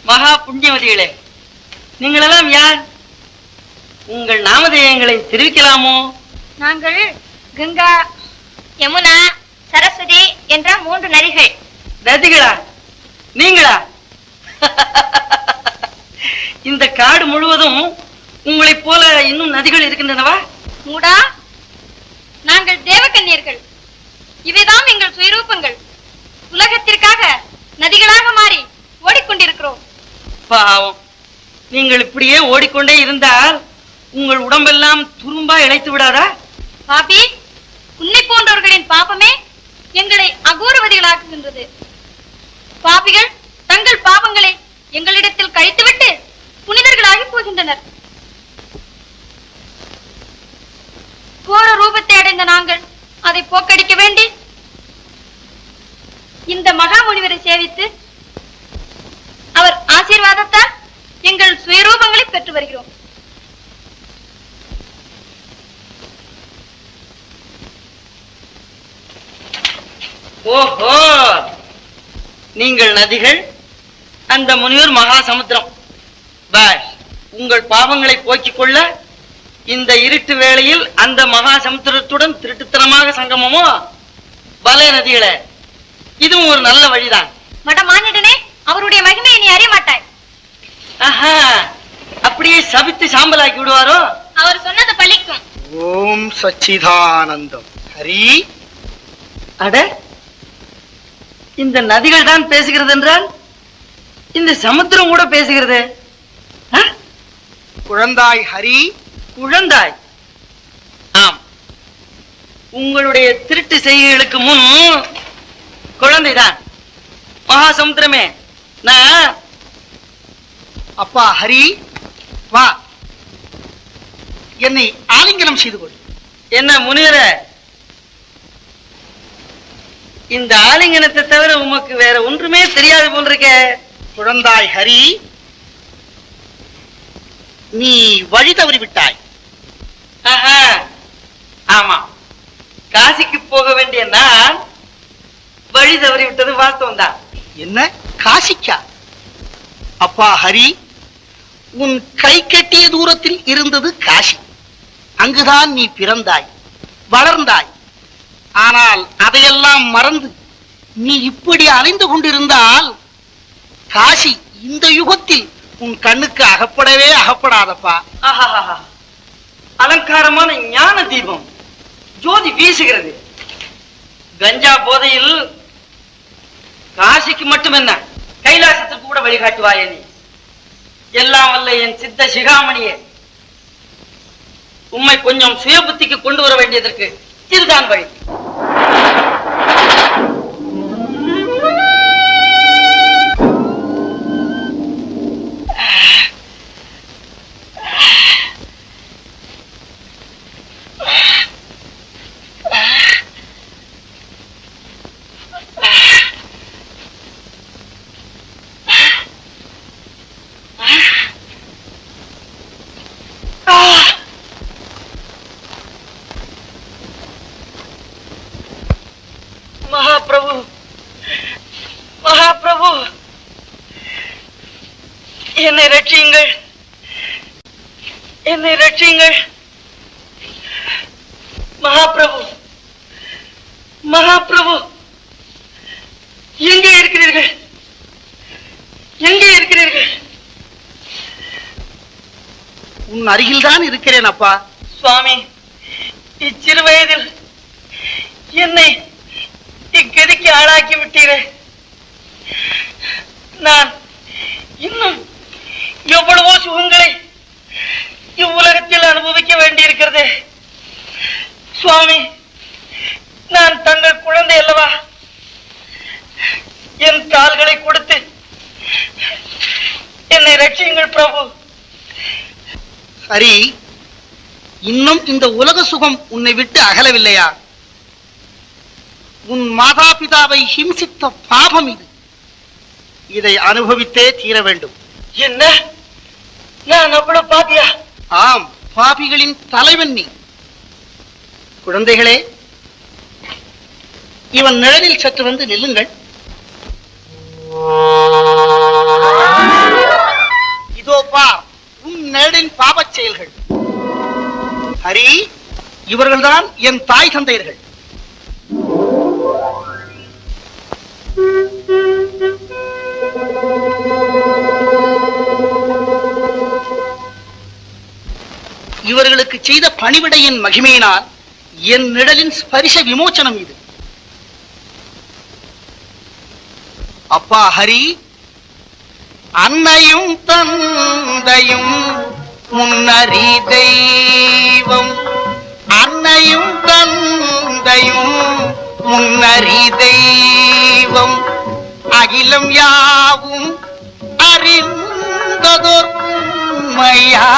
மகா புண்ணியவதிகளே, நீங்களெல்லாம் யார்? உங்கள் நாமதேயங்களை தெரிவிக்கலாமோ? நாங்கள் கங்கா, யமுனா, சரஸ்வதி என்ற 3 நதிகள். நதிகளா? நீங்களா? இந்த காடு முழுவதும் உங்களைப் போல இன்னும் நதிகள் இருக்கின்றனவா? மூடா, நாங்கள் தேவகன்னியர்கள். இவைதான் எங்கள் சுயரூபங்கள். உலகத்திற்காக நதிகளாக மாறி ஓடிக்கொண்டிருக்கிறோம். பாவம், நீங்கள் இப்படியே ஓடிக்கொண்டே இருந்தால் உங்கள் உடம்பெல்லாம் துரும்பா இழைத்து விடாதா? பாபி, உன்னை போன்றவர்களின் பாபமே எங்களை அகோரவதிகளாக்குகின்றது. பாபிகள் தங்கள் பாவங்களை எங்களிடத்தில் கழித்துவிட்டு புனிதர்களாகி போகின்றனர். கோர ரூபத்தை அடைந்த நாங்கள் அதை போக்கடிக்க வேண்டி இந்த மகாமுனிவரை சேவித்து அவர் ஆசீர்வாதத்தால் எங்கள் சுயரூபங்களை பெற்று வருகிறோம். ஓஹோ, நீங்கள் நதிகள், அந்த முனிவர் மகா சமுத்திரம். பாஷ், உங்கள் பாவங்களை போக்கிக் கொள்ள இந்த இருட்டு வேளையில் அந்த மகா சமுத்திரத்துடன் திருட்டுத்தனமாக சங்கமமோ? பலே நதிகளே, இதுவும் ஒரு நல்ல வழிதான். மடமானிடனே, அவருடைய மகிமையை நீ அறிய மாட்டாய். ஆஹா, அப்படியே சபித்து சாம்பலாக்கி விடுவாரோ? அவர் சொன்னது பலிக்கும். ஓம் சச்சிதானந்தம். ஹரி, அட, இந்த நதிகள் தான் பேசுகிறது என்றால் இந்த சமுத்திரம் கூட பேசுகிறது. குழந்தாய் ஹரி. குழந்தாய்? ஆம், உங்களுடைய திருட்டு செய்கைகளுக்கு முன் குழந்தைதான். மகா சமுத்திரமே, நான் அப்பா ஹரி, வா, என்னை ஆலிங்கனம் செய்து கொள். என்ன முனிவர, இந்த ஆலிங்கனத்தை தவிர உமக்கு வேற ஒன்றுமே தெரியாது போல் இருக்க. குழந்தாய் ஹரி, நீ வழி தவறி விட்டாய். ஆஹா, ஆமா, காசிக்கு போக வேண்டிய நான் வழி தவறி விட்டது வாஸ்தவம் தான். என்ன, காசிக்கா? அப்பா ஹரி, உன் கை கட்டிய தூரத்தில் இருந்தது காசி. அங்குதான் நீ பிறந்தாய், வளர்ந்தாய். ஆனால் அதையெல்லாம் மறந்து நீ இப்படி அலைந்து கொண்டிருந்தால் காசி இந்த யுகத்தில் உன் கண்ணுக்கு அகப்படவே அகப்படாதப்பா. ஆஹா, அலங்காரமான ஞான தீபம் ஜோதி வீசுகிறது. கஞ்சா போதையில் காசிக்கு மட்டும் என்ன, கைலாசத்துக்கு கூட வழிகாட்டுவாயே நீ. எல்லாம் வல்ல என் சித்த சிகாமணியே, உம்மை கொஞ்சம் சுய புத்திக்கு கொண்டு வர வேண்டியதற்கு இதுதான் வழி. மகாபிரபு, மகாபிரபு, என்னை ரட்சியுங்கள், என்னை ரட்சியுங்கள். மகாபிரபு, மகாபிரபு, எங்கே இருக்கிறீர்கள்? எங்கே இருக்கிறீர்கள்? உன் அருகில் தான் இருக்கிறேன் அப்பா. சுவாமி, இச்சிறு வயதில் என்னை இக்கதிக்கு ஆளாக்கி விட்டீரே. நான் இன்னும் எவ்வளவோ சுகங்களை இவ்வுலகத்தில் அனுபவிக்க வேண்டியிருக்கிறது. சுவாமி, நான் தங்கள் குழந்தை அல்லவா? என் கால்களை கொடுத்து என்னை ரட்சியுங்கள் பிரபு. ஹரி, இன்னும் இந்த உலக சுகம் உன்னை விட்டு அகலவில்லையா? உன் மாதா பிதாவை ஹிம்சித்த பாபம் இது. இதை அனுபவித்தே தீர வேண்டும். என்ன, நான் அவ்வளவு பாத்தியா? ஆம், பாபிகளின் தலைவன் நீ. குழந்தைகளே, இவன் நிழலில் சற்று வந்து நில்லுங்கள். இதோ பார், உன் நிழலின் பாபச் செயல்கள். ஹரி, இவர்கள்தான் என் தாய் தந்தையர்கள். இவர்களுக்கு செய்த பணிவிடையின் மகிமையினால் என் நிழலின் ஸ்பரிச விமோச்சனம் இது. அப்பா ஹரி, அன்னையும் தந்தையும் முன்னறி தெய்வம், அன்னையும் தந்தையும் முன்னறி தெய்வம், அகிலம் யாவும் அறிந்ததோர் உண்மையா.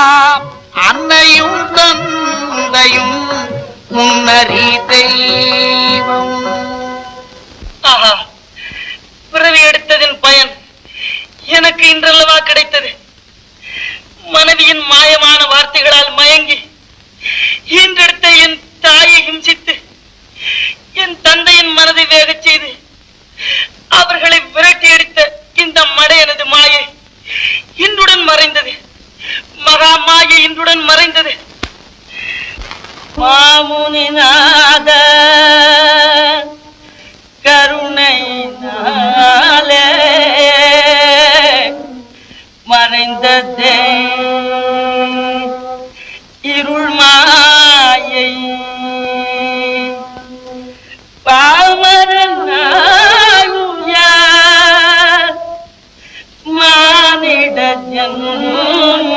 அன்னையும் தந்தையும் முன்னறி தெய்வம். ஆஹா, பிறவி எடுத்ததின் பயன் எனக்கு இன்றல்லவா கிடைத்தது. மனைவியின் மாயமான வார்த்தைகளால் மயங்கி ஈன்றெடுத்த என் தாயை ஹிம்சித்து என் தந்தையின் மனதை வேகச் செய்து அவர்களை விரட்டி எடுத்த இந்த மடையனது மாயை இன்றுடன் மறைந்தது. மகா மாயை இன்றுடன் மறைந்தது. மாமுனிநாத கருணையினாலே மறைந்ததே இருள் மாயை. பாமரனாகுய மானிட ஜன்மம்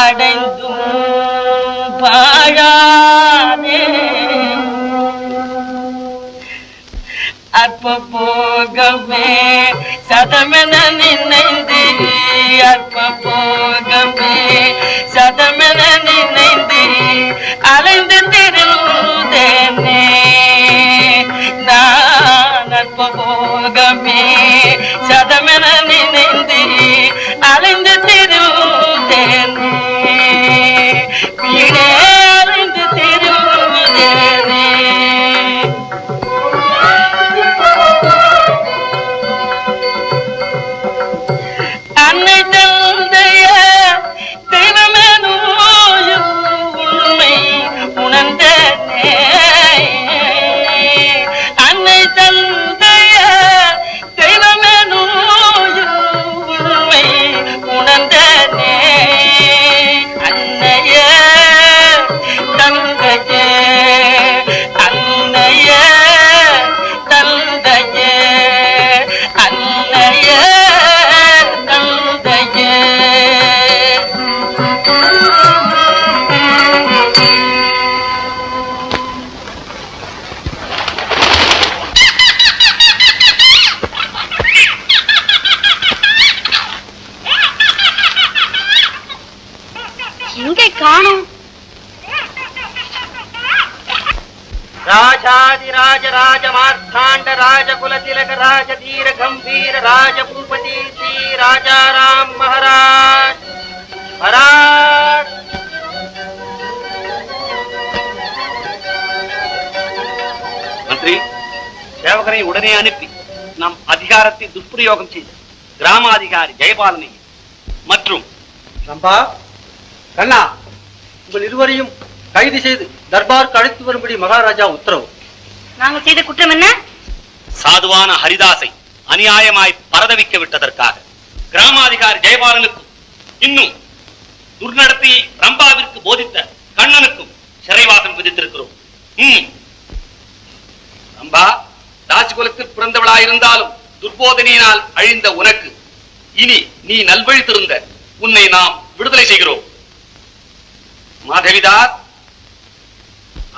அடைந்தும் பாழானே. அற்ப போகமே சதமென நினைந்து, அற்ப போகமே சதமென நினைந்து அலைந்து திருந்தேனே. நான் அற்ப போகமே சதமென நினைந்து அலைந்து திருந்தேனே. வீடே அலைந்து திருந்தேனே. அன்னை தந்தைய தெய்வமெனும் உண்மை உணர்ந்தனே. அன்னை தந்தைய தெய்வமெனும் உண்மை உணர்ந்தனே. அன்னைய தந்தைய அன்னைய தந்தைய அன்னைய தந்தைய. எங்கே காணோம்? ராஜாதிராஜ ராஜ மார்த்தாண்ட ராஜ குலதிலக ராஜ தீர கம்பீர ராஜ பூபதி ஸ்ரீ ராஜாராம் மகாராஜ் மகாராஜ். மந்திரி, சேவகரை உடனே அனுப்பி நம் அதிகாரத்தை துஷ்பிரயோகம் செய்த கிராமாதிகாரி ஜெயபாலனை மற்றும் ரம்பா, கண்ணா, உங்கள் இருவரையும் கைது செய்து தர்பாருக்கு அழைத்து வரும்படி மகாராஜா உத்தரவு. நாங்கள் செய்த குற்றம் என்ன? சாதுவான ஹரிதாஸை அநியாயமாய் பரதவிக்க விட்டதற்காக கிராமாதிகாரி ஜெயபாலனுக்கும் இன்னும் துர்நடத்தையை ரம்பாவிற்கு போதித்த கண்ணனுக்கும் சிறைவாசம் விதித்திருக்கிறோம். ரம்பா, தாசி குலத்தில் பிறந்தவளாயிருந்தாலும் துர்போதனையினால் அழிந்த உனக்கு இனி நீ நல்வழி திருந்த உன்னை நாம் விடுதலை செய்கிறோம். மாதவிதாஸ்,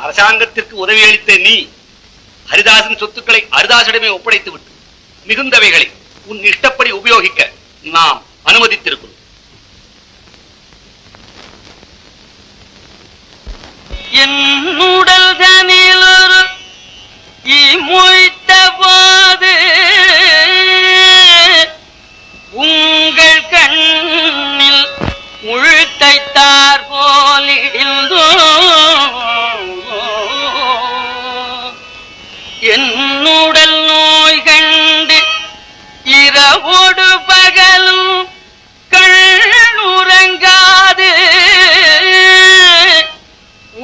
அரசாங்கத்திற்கு உதவி அளித்த நீ ஹரிதாசன் சொத்துக்களை ஹரிதாசிடமே ஒப்படைத்து விட்டு மிகுந்தவைகளை உன் இஷ்டப்படி உபயோகிக்க நாம் அனுமதித்திருக்கிறோம். என்னுடல் தனில் ஒரு இமொய்த்த போது உங்கள் கண்ணில் முழுத்தைத்தார் போலிடிந்தோ என்னுடல் நோய் கண்டு இரவோடு பகலும் கண்ணுறங்காது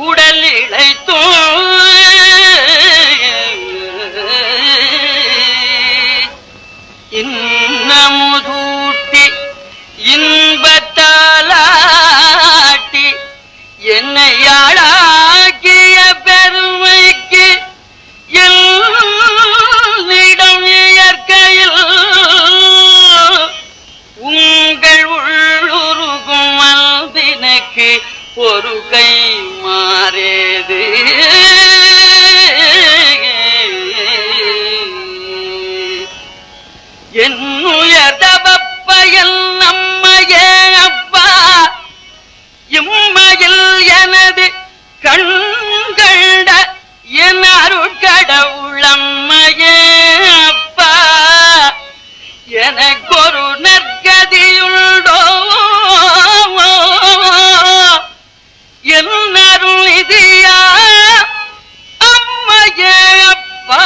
உடல் இழைத்தோ இன்னமுதூட்டி இன்பத்தாலாட்டி என்னை ஆளாக்கிய பெருமைக்கு என்னிடம் இயற்கையில் உங்கள் உள்ளுருகும் அன்பினுக்கு ஒரு கை மாறேது. என்னுயர் தபப்பயல் நம்மையே அப்பா இம்மையில் எனது விதியா அம்மையே அப்பா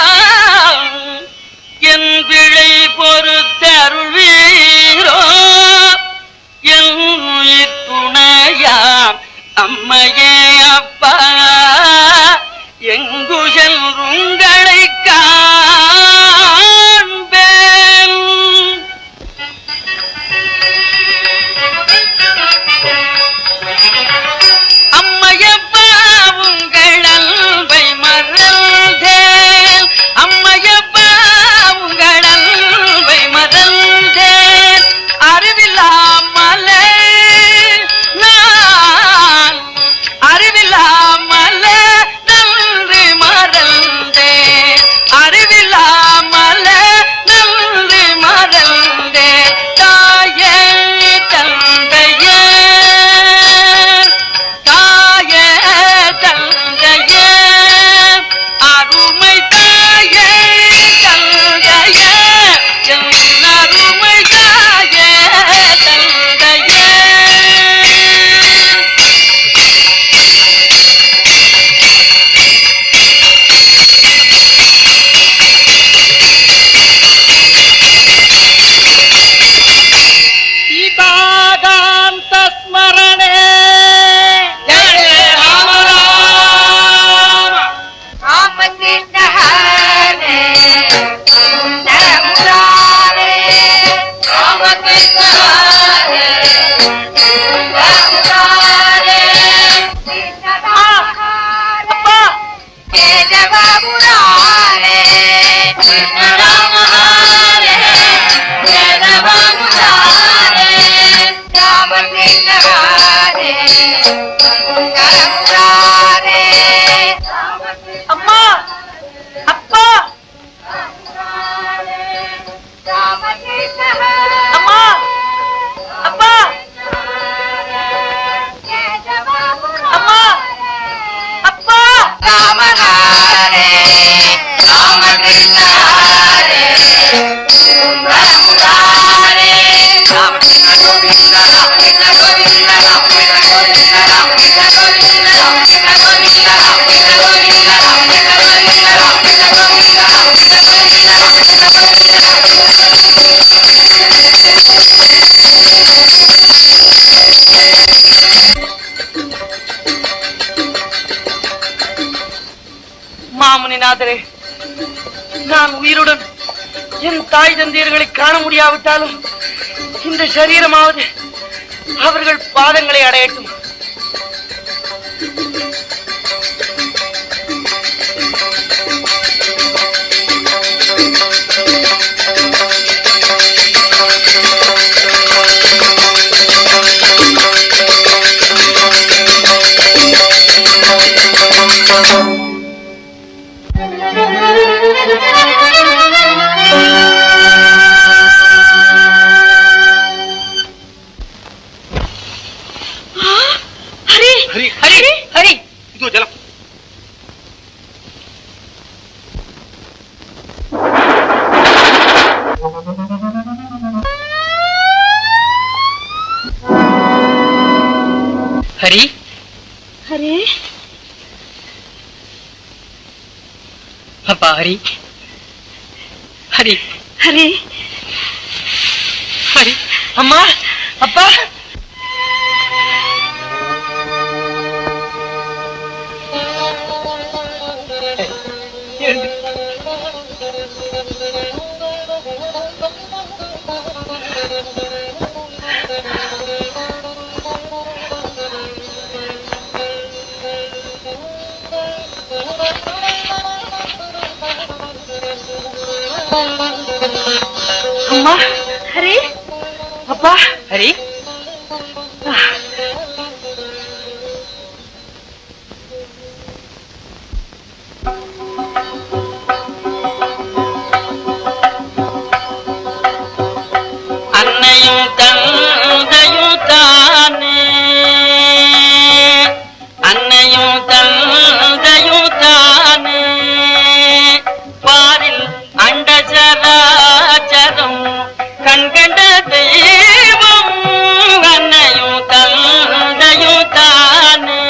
என் பிழை பொறுத்தருள்வீரோ என் உயிர் துணையாம் அம்மையே அப்பா எங்கு செல்றுங்களை காண்பேன். அம்மையப்பா உங்கள் அன்பை மறந்தேன், அம்மையப்பா உங்கள் அன்பை மறந்தேன், அறிவில்லாமலே நான் அறிவில்லாமலே நன்றி மறந்தேன், அறிவில்லாமலே நன்றி மறந்தேன். தாயே தந்தையே தாயே தந்தையே அருமை தாயே தந்தையே என் அருமை தாயே தந்தையே. சீதாகாந்த ஸ்மரணே ஜெய ஜெய ராம ராம. ராமகிருஷ்ண ஹரே சுந்தர முராரே ராமகிருஷ்ண ஹரே சுந்தர முராரே கிருஷ்ண ராம அப்பா கேசவ முராரே கிருஷ்ண ராம ஹரே கேசவ முராரே ராமகிருஷ்ண ஹரே சுந்தர முராரே அம்மா அப்பா ராமகிருஷ்ண அம்மா அப்பா அம்மா அப்பா. ராம ஹரே ராமகிருஷ்ண ஹரே சுந்தர முராரே ராமகிருஷ்ண கோவிந்த ராமகிருஷ்ண கோவிந்த ராமகிருஷ்ண கோவிந்த ராமகிருஷ்ண கோவிந்த ராமகிருஷ்ண கோவிந்த ராமகிருஷ்ண கோவிந்த ராமகிருஷ்ண கோவிந்த ராமகிருஷ்ண கோவிந்த ராமகிருஷ்ண கோவிந்த மாமுனிநாதரே, நான் உயிருடன் என் தாய் தந்தையர்களை காண முடியாவிட்டாலும் இந்த சரீரமாவது அவர்கள் பாதங்களை அடையட்டும். ஹரி ஹரி ஹரி இதோ ஜலம். ஹரி ஹரே அப்பா ஹரி ஹரி ஹரே ஹரி. அம்மா அப்பா. அம்மா ஹரே அப்பா. ஹரி அன்னையும் தந்தையும் தானே, அன்னையும் தந்தையும் தானே, பாரில் அண்டசராச்சரம் கண்கண்ட தெய்வம். அன்னையும் தந்தையும் தானே,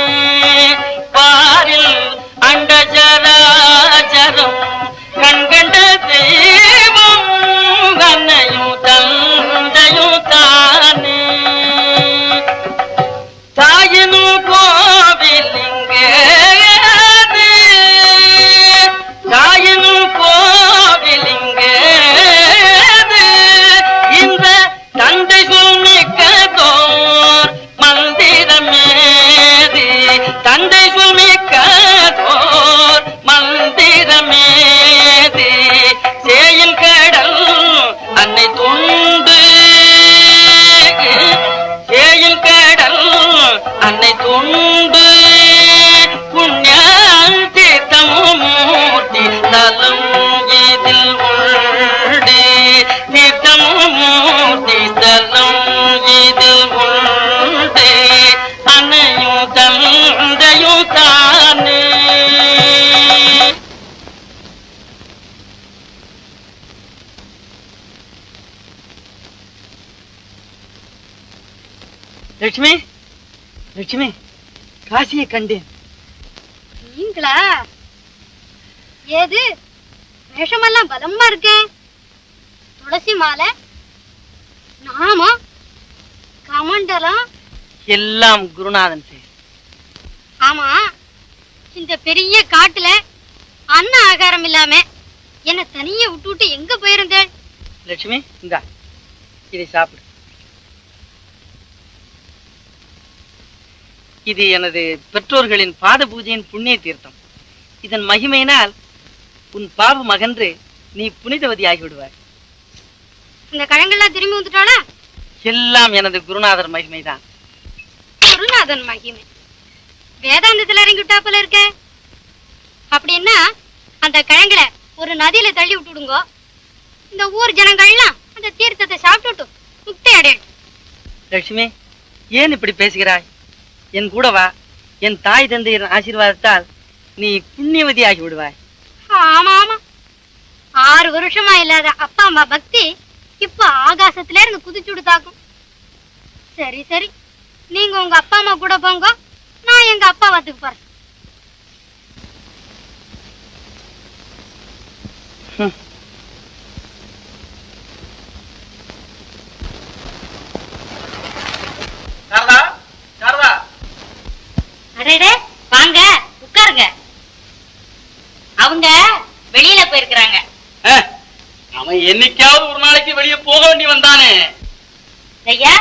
தந்தை சொல்மிக்கோர் மந்திரமேதி சேயில் கடல் அன்னை துண்டு சேயில் கடல் அன்னை துண்டு புண்ணிய தீர்த்தமூர்த்தி தலம் இதில் உண்டு தீர்த்தமூர்த்தி தலம் இதில் உண்டு அன்னையும் தந்தையும் தானே. லட்சுமி லட்சுமி காசியை கண்டேன். நீங்களா? ஏது வேஷமெல்லாம் பலமா இருக்கே. துளசி மாலை, நாமம், கமண்டலம் எல்லாம் குருநாதன் செயல். ஆமா, இந்த பெரிய காட்டுல அன்ன ஆகாரம் இல்லாம என்ன தனியா விட்டு எங்க போயிருந்தேன்? லட்சுமி இந்தா இதை சாப்பிடு. இது எனது பெற்றோர்களின் பாத பூஜையின் புண்ணிய தீர்த்தம். இதன் மகிமையினால் உன் பாவம் அகன்று நீ புனிதவதி ஆகிவிடுவாய். இந்த கழங்கெல்லாம் திரும்பி வந்துட்டாளா? எல்லாம் எனது குருநாதர் மகிமைதான். குருநாதன் மகிமை வேதாந்தத்துல இறங்கி விட்டா போல இருக்க. அப்படின்னா அந்த கிழங்குல ஒரு நதியில தள்ளி விட்டுடுங்க. இந்த ஊர் ஜனங்கள்லாம் அந்த தீர்த்தத்தை சாப்பிட்டு முக்தி அடையட்டும். லட்சுமி ஏன் இப்படி பேசுகிறாய்? என் கூட வா. என் தாய் தந்தையின் ஆசீர்வாதத்தால் நீ புண்ணியவதி ஆகி விடுவாய். ஆமா ஆமா, 6 வருஷமா இல்லாத அப்பா அம்மா பக்தி இப்ப ஆகாசத்துல இருந்து குதிச்சுடு தாக்கும். சரி சரி, நீங்க உங்க அப்பா அம்மா கூட போங்க, நான் எங்க அப்பா வாத்துக்கு போறேன். அடடே, வாங்க உட்காருங்க. அவங்க வெளியில போயிருக்கிறாங்க. அவன் என்னைக்காவது ஒரு நாளைக்கு வெளியே போக வேண்டி வந்தானே. ஐயா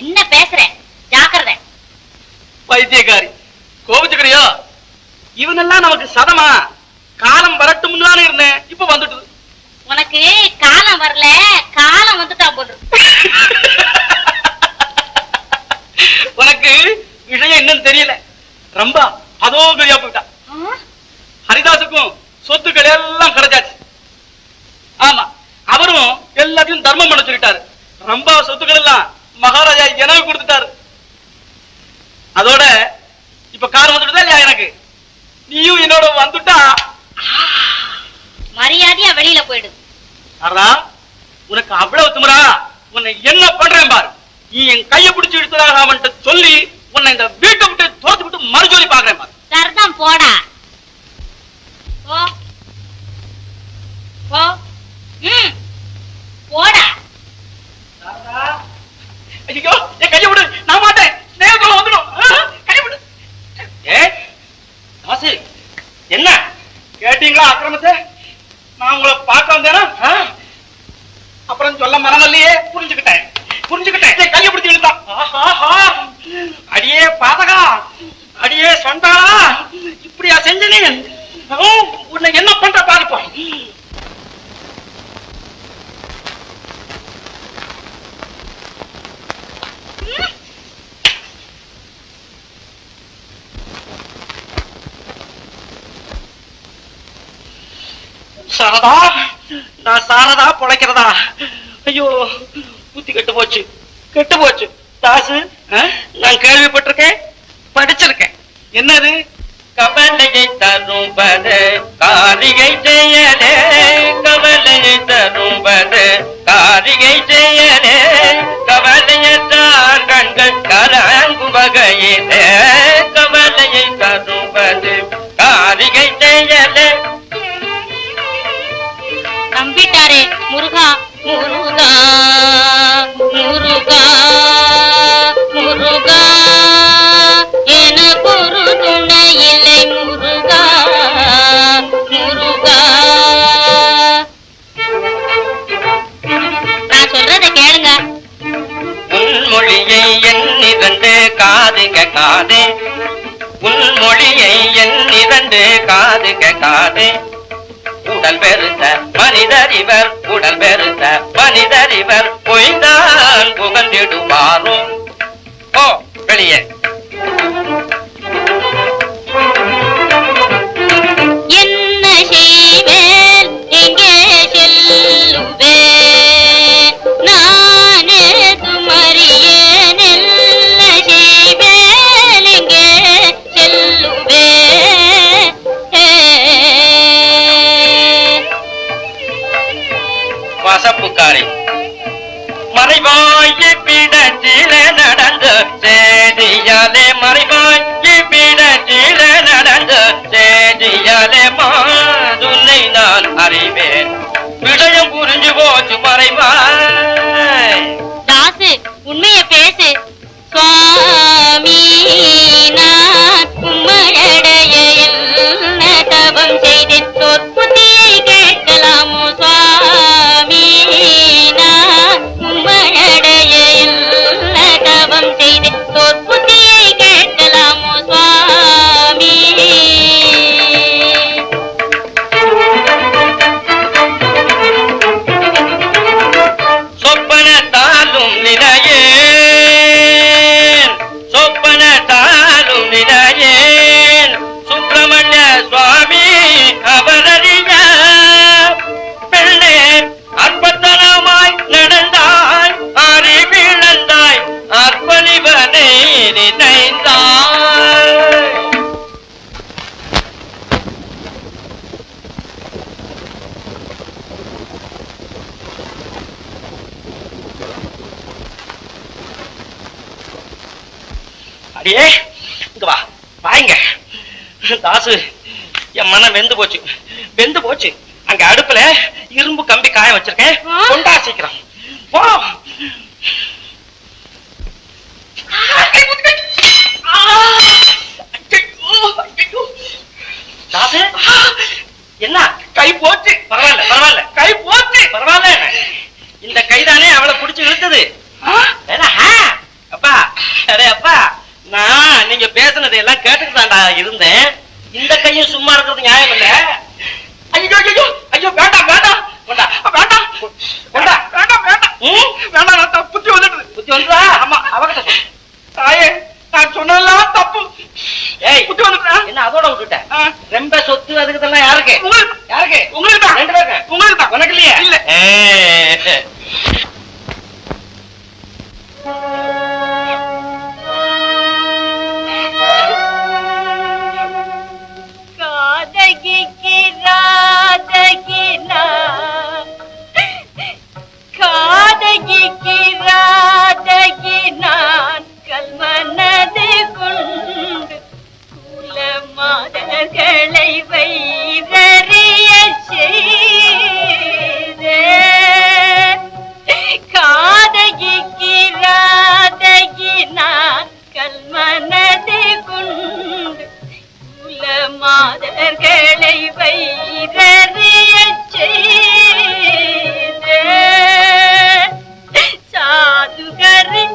என்ன பேசுற? ஜாக்கிரதை. பைத்தியக்காரி, கோபிச்சுக்கிறியோ? இவனெல்லாம் நமக்கு சதமா? காலம் வரட்டும் தானே இருந்தேன், இப்ப வந்துட்டு. உனக்கு காலம் வரல, காலம் வந்துட்டா போடு. உனக்கு விஷயம் என்னன்னு தெரியல. ரொம்ப அதோ பெரியா போயிட்டா. ஹரிதாசுக்கும் சொத்துக்கள் எல்லாம் கிடைச்சாச்சு. ஆமா, அவரும் எல்லாத்தையும் தர்மம் பண்ண சொல்லிட்டாரு. ரொம்ப சொத்துக்கள் எல்லாம் மகாராஜா எனக்கு கொடுத்துட்டாரு. அதோட இப்ப கார் வந்துட்டுதா இல்லையா எனக்கு? நீயும் என்னோட வந்துட்டா மரியாதையா வெளியில போயிடு. அடா, உனக்கு அவ்வளவு திமிரா? உன்னை என்ன பண்றேன் பாரு. நீ என் கையை பிடிச்சு இழுத்ததாக அவன்கிட்ட சொல்லி உன்னை இந்த வீட்டை விட்டு தோத்து விட்டு மறுஜோலி பாக்குறேன் பாரு. சரிதான், போடா போ போ. போடா. ஐயோ, என் கையை விடு, நான் மாட்டேன். நேரத்துல வந்துடும். கையை விடு. தாசி, என்ன கேட்டீங்களா அக்கிரமத்தை? நான் உங்களை பார்க்க வந்தேனா? அப்புறம் சொல்ல மறந்தல்லையே. புரிஞ்சுக்கிட்டேன். என் கையை பிடிச்சி இழுத்தான். அடியே பாதகா, அடியே சொண்டாளா, இப்படியா செஞ்ச நீ? உன்னை என்ன பண்ற பாருப்போம். சாரதா, நான் சாரதா பொழைக்கிறதா? ஐயோ, புத்தி கெட்டு போச்சு. தாசு, நான் கேள்விப்பட்டிருக்கேன், படிச்சிருக்கேன். என்னது? கவலையை தரும்பது காரிகை செய்யலே, கவலையை தரும்பது காரிகை செய்யலே, கவலையற்றார் கண்கள் கலங்கும் வகையிலே, கவலையை தரும்பது காரிகை செய்யலே. நம்பிட்டாரே முருகா முருகா முருகா முருகா, எனக்கு ஒரு துணை இல்லை முருகா முருகா. நான் சொல்றதை கேளுங்க. உன் மொழியை என்னிரண்டு காது கேட்காதே, உன் மொழியை என் 2 காது கேட்காது. உடல் பெருத்த மனிதர் இவர், உடல் பெருத்த மனிதர் இவர், பொய்தான் புகழ்ந்திடுவாரும். ஓ வெளியே. என்ன செய்வேன், எங்கே செல்லுவேன், நானே துமறியேன். என்ன செய்வேன், எங்கே செல்லுவேன். வசப்புக்காரி மறைவாயி பீடத்தில நடந்த சேதியாலே, மறைவாயி பீடத்தில நடந்த சேதியாலே மாதுனை நான் அறிவேன். விடயம் புரிஞ்சு போச்சு மறைவாய். தாசு, உண்மையை பேசு. சுவாமி, நான் உம்மையடைய என்ன தவம் செய்தேன், சொற்புத்தியை கேட்கலாமோ? சுவாமி, நான் உம்மையடைய என்ன தவம் செய்தேன், சொற்புத்தியை கேட்கலாமோ? சுவாமி. சொப்பனத்தாலும் நிலையேன், சொப்பனத்தாலும் நிலையேன், சுப்பிரமணிய சுவாமி அவரறிய பெண்ணே அற்பத்தனமாய் நடந்தாய், அறிவிழந்தாய், அற்பணிவனை நினைந்தாய். அடியே இங்க வா, வாங்க. தாசு, என் மனம் வெந்து போச்சு, வெந்து போச்சு. அங்க அடுப்புல இரும்பு கம்பி காய வச்சிருக்கேன், கொண்டா சீக்கிரம் போ. தாசு, என்ன கை போச்சு? பரவாயில்ல பரவாயில்ல, கை போச்சு பரவாயில்ல. இந்த கைதானே அவளை புடிச்சு இழுத்தது. அப்பா, அரே அப்பா, நான் நீங்க பேசுனதை எல்லாம் கேட்டுக்கிட்டாண்டா இருந்தேன். இந்த கையும் சும்மா இருக்கிறது நியாயம் இல்ல. ஐயோ ஐயோ ஐயோ, வேண்டாம் வேண்டாம் வேண்டாம் வேண்டாம் வேண்டாம் வேண்டாம் வேண்டாம், நான் புத்தி வந்துடுது. புத்தி வந்துதா? ஆமா, அவகிட்ட தாயே, நான் சொன்னதெல்லாம் தப்பு. ஏய், புத்தி வந்துட்டா என்ன அதோட விட்டுட்டேன். ரொம்ப சொத்து அதுக்கு தான் யாருக்கு? யாருக்கு? உங்களுக்கு தான். 2 பேருக்கு. உங்களுக்கு தான். உனக்கு இல்லையா? இல்ல. காதகிக்கு ராதகினா, காதகிக்கு ராதகினான், கல்மனது கொண்டு குலமாதர்களை வைரறிய செய்தே. காதகிக்கு ராதகினான், கல்மனது கொண்டு மாதர்களை வைரறிய செய்தே. சாதுகரி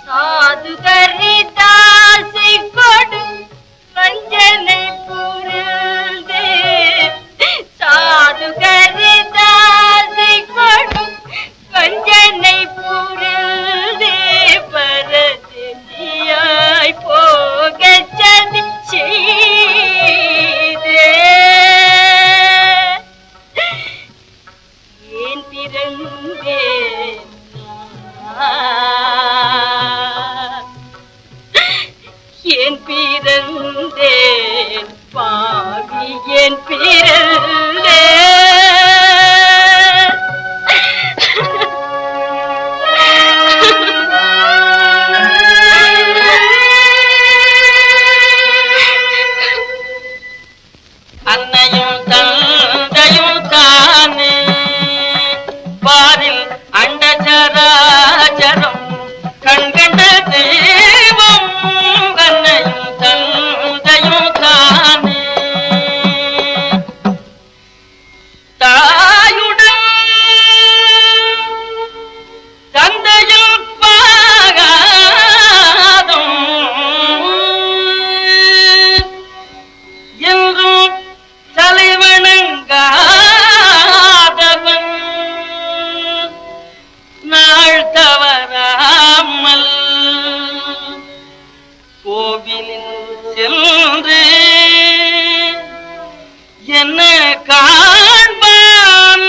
சாதுகரி தாசை கொடு வஞ்சனை புரிந்து, சாதுகரி தாசை கொடு வஞ்சனை புரிந்து, பரதேசியாய் போக சதி செய்தே. ஏன் பிறந்தேன் ஏன் பிறந்தேன் பாவி, ஏன் பிறந்தேன். அன்னையும் தந்தையும் தானே பாரில் அண்டச்சராச்சரம் கண்கண்ட தெய்வம். அன்னையும் தந்தையும் தானே என்ன காண்பான்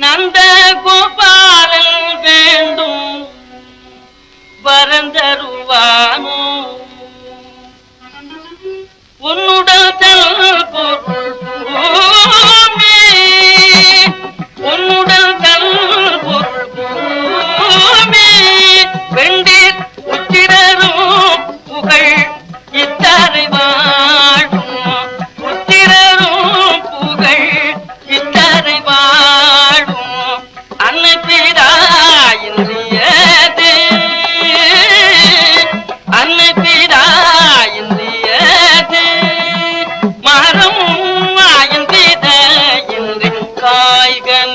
நந்த கோபாலன் வேண்டும் வரந்தருவானோ உன்னுடல் தல் பொருள் பூமி உன்னுடல் தல் பொருள் பூமி வெண்டீர் உச்சிரரும் புகழ் இத்தரை வாழும் உச்சிரரும் புகழ் இத்தரை வாழும் அன்னை பிதாயின்றியதே அன்னை பிதாயின்றியதே மரம் ஆயந்தித என்று காய்கனியது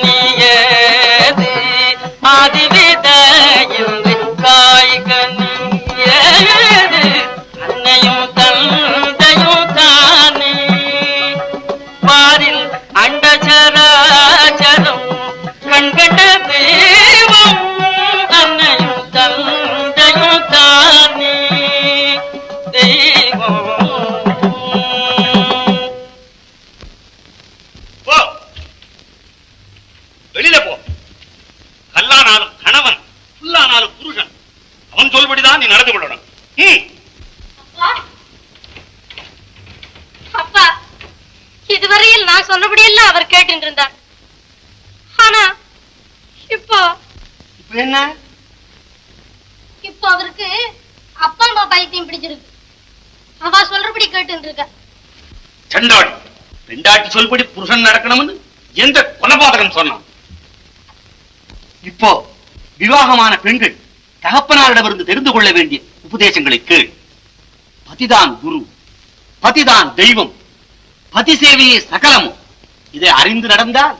ஆதிவித என்று காய்கனியது அன்னையும் தந்தையும் தானே பாரில் அண்டச்சராச்சரம் கண்கண்ட தெய்வம் அன்னையும் தந்தையும் தானே தெய்வம் போ வெளியில போ. கல்லானாலும் கணவன், புல்லானாலும் புருஷன். அவன் சொல்படிதான் நீ நடந்து கொள்ளணும். அப்பா இதுவரையில் நான் சொன்னபடியெல்லாம் அவர் கேட்டு இருந்தார். ஆனா இப்போ என்ன இப்போ அவருக்கு அப்பா அம்மா பைத்தியம் பிடிச்சிருக்கு. அவ சொல்றபடி கேட்டு இருக்க. சண்டாடி பெண்டாட்டி சொல்படி புருஷன் நடக்கணும்னு எந்த கொலபாதகன் சொன்னான்? இப்போ விவாகமான பெண்கள் தகப்பனாரிடமிருந்து தெரிந்து கொள்ள வேண்டிய உபதேசங்களை கேள். பதிதான் குரு, பதிதான் தெய்வம், பதி சேவையே சகலமும். இதை அறிந்து நடந்தால்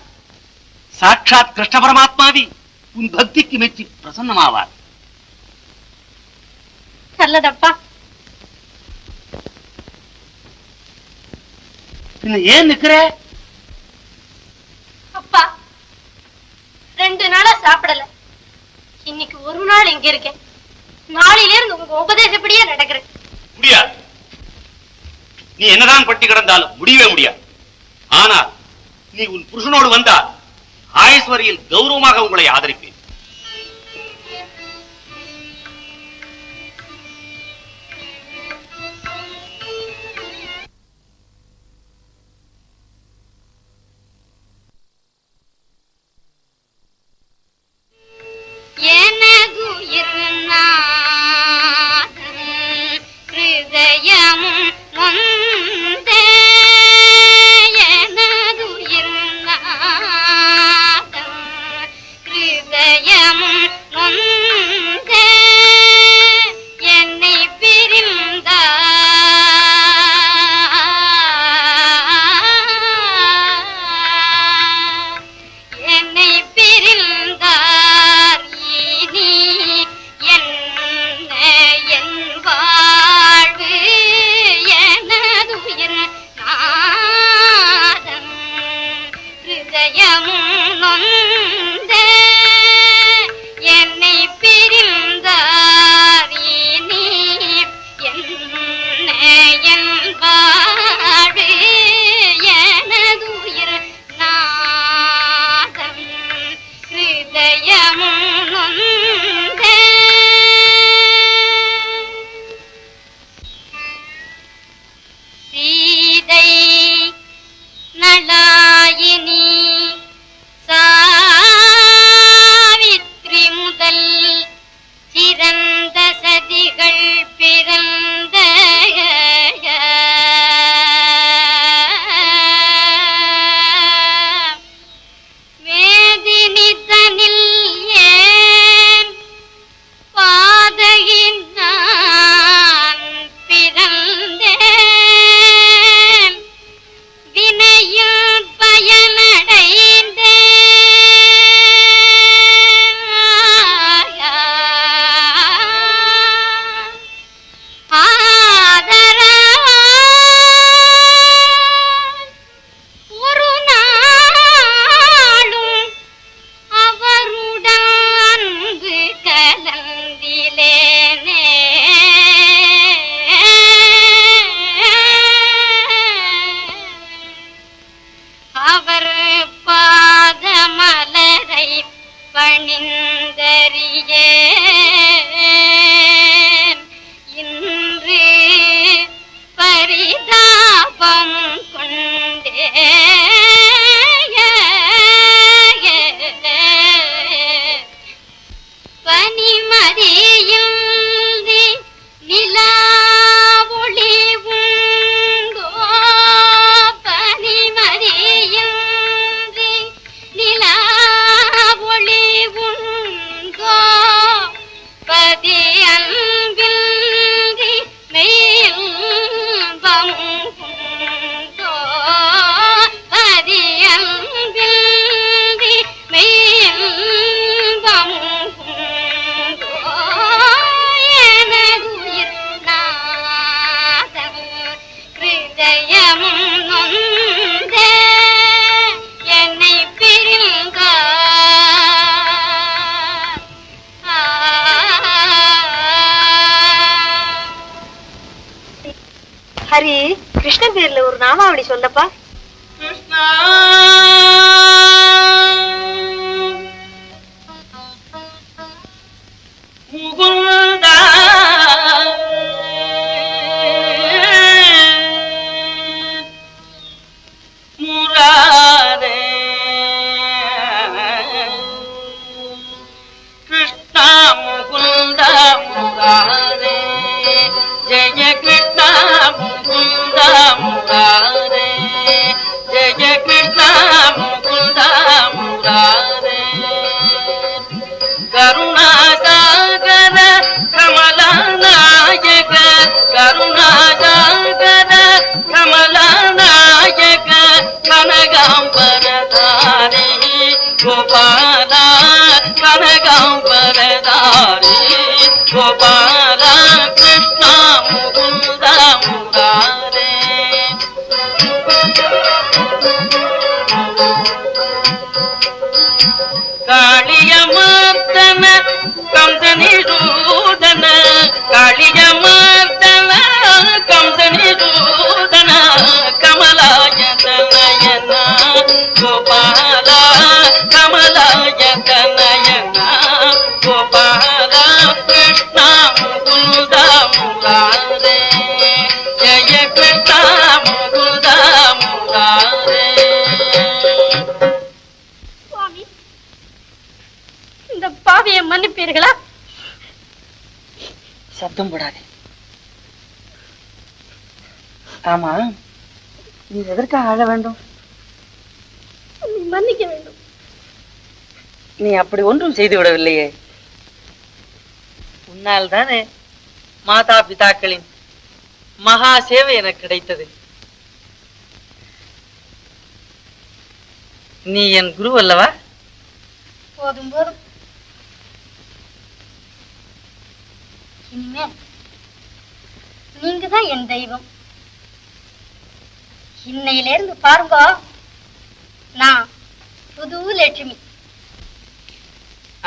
சாட்சாத் கிருஷ்ண பரமாத்மாவி உன் பக்திக்கு மெச்சி பிரசன்னமாவார். நல்லதப்பா. ஏன் நிக்கிற? அப்பா 2 நாளா சாப்பிடல. இன்னைக்கு ஒரு நாள் இங்க இருக்கேன். நாளையில இருந்து உங்க உபதேசப்படியே நடக்கிறேன். முடியாது. நீ என்னதான் பட்டி கிடந்தாலும் முடியவே முடியாது. ஆனால் நீ உன் புருஷனோடு வந்தால் ஆயஸ்வரியில் கௌரவமாக உங்களை ஆதரிப்பேன். ஹிருதயமும் நொந்தே எனதுயிர் நாதம் ஹிருதய ஹரி, கிருஷ்ணன் பேர்ல ஒரு நாமாவளி சொல்லப்பா. கிருஷ்ணா முகுந்தா முராரே கிருஷ்ணா முகுந்தா முராரே ஜெய கிருஷ்ணா முகுந்தா முராரே ஜெய கிருஷ்ணா முகுந்தா முராரே கருணாசாகர கமலநாயக கருணாசாகர கமலநாயக கனகாம்பரதாரி கோபாலா கனகாம்பரதாரி கோபாலா கிருஷ்ணா முகுந்தா முராரே காளியமர்தன கம்சனிரூதன காளியமர்தன கம்சனிரூதன கமலாயதனயன கோபாலா கமலாயதனயன கோபாலா கிருஷ்ணா முகுந்தா முராரே ஜெய கிருஷ்ணா முகுந்தா முராரே. சுவாமி, இந்த பாவியை மன்னிப்பீர்களா? சத்தம் போடாதே. ஆமா, நீ எதற்காக ஆள வேண்டும்? நீ மன்னிக்க வேண்டும். நீ அப்படி ஒன்றும் செய்து விடவில்லையே. உன்னால் தானே மாதா பிதாக்களின் மகா சேவை எனக்கு கிடைத்தது. நீ என் குரு அல்லவா? போதும் போதும். இனிமேல் நீங்க தான் என் தெய்வம். இன்னையிலிருந்து பாருங்க, நான் புது லட்சுமி.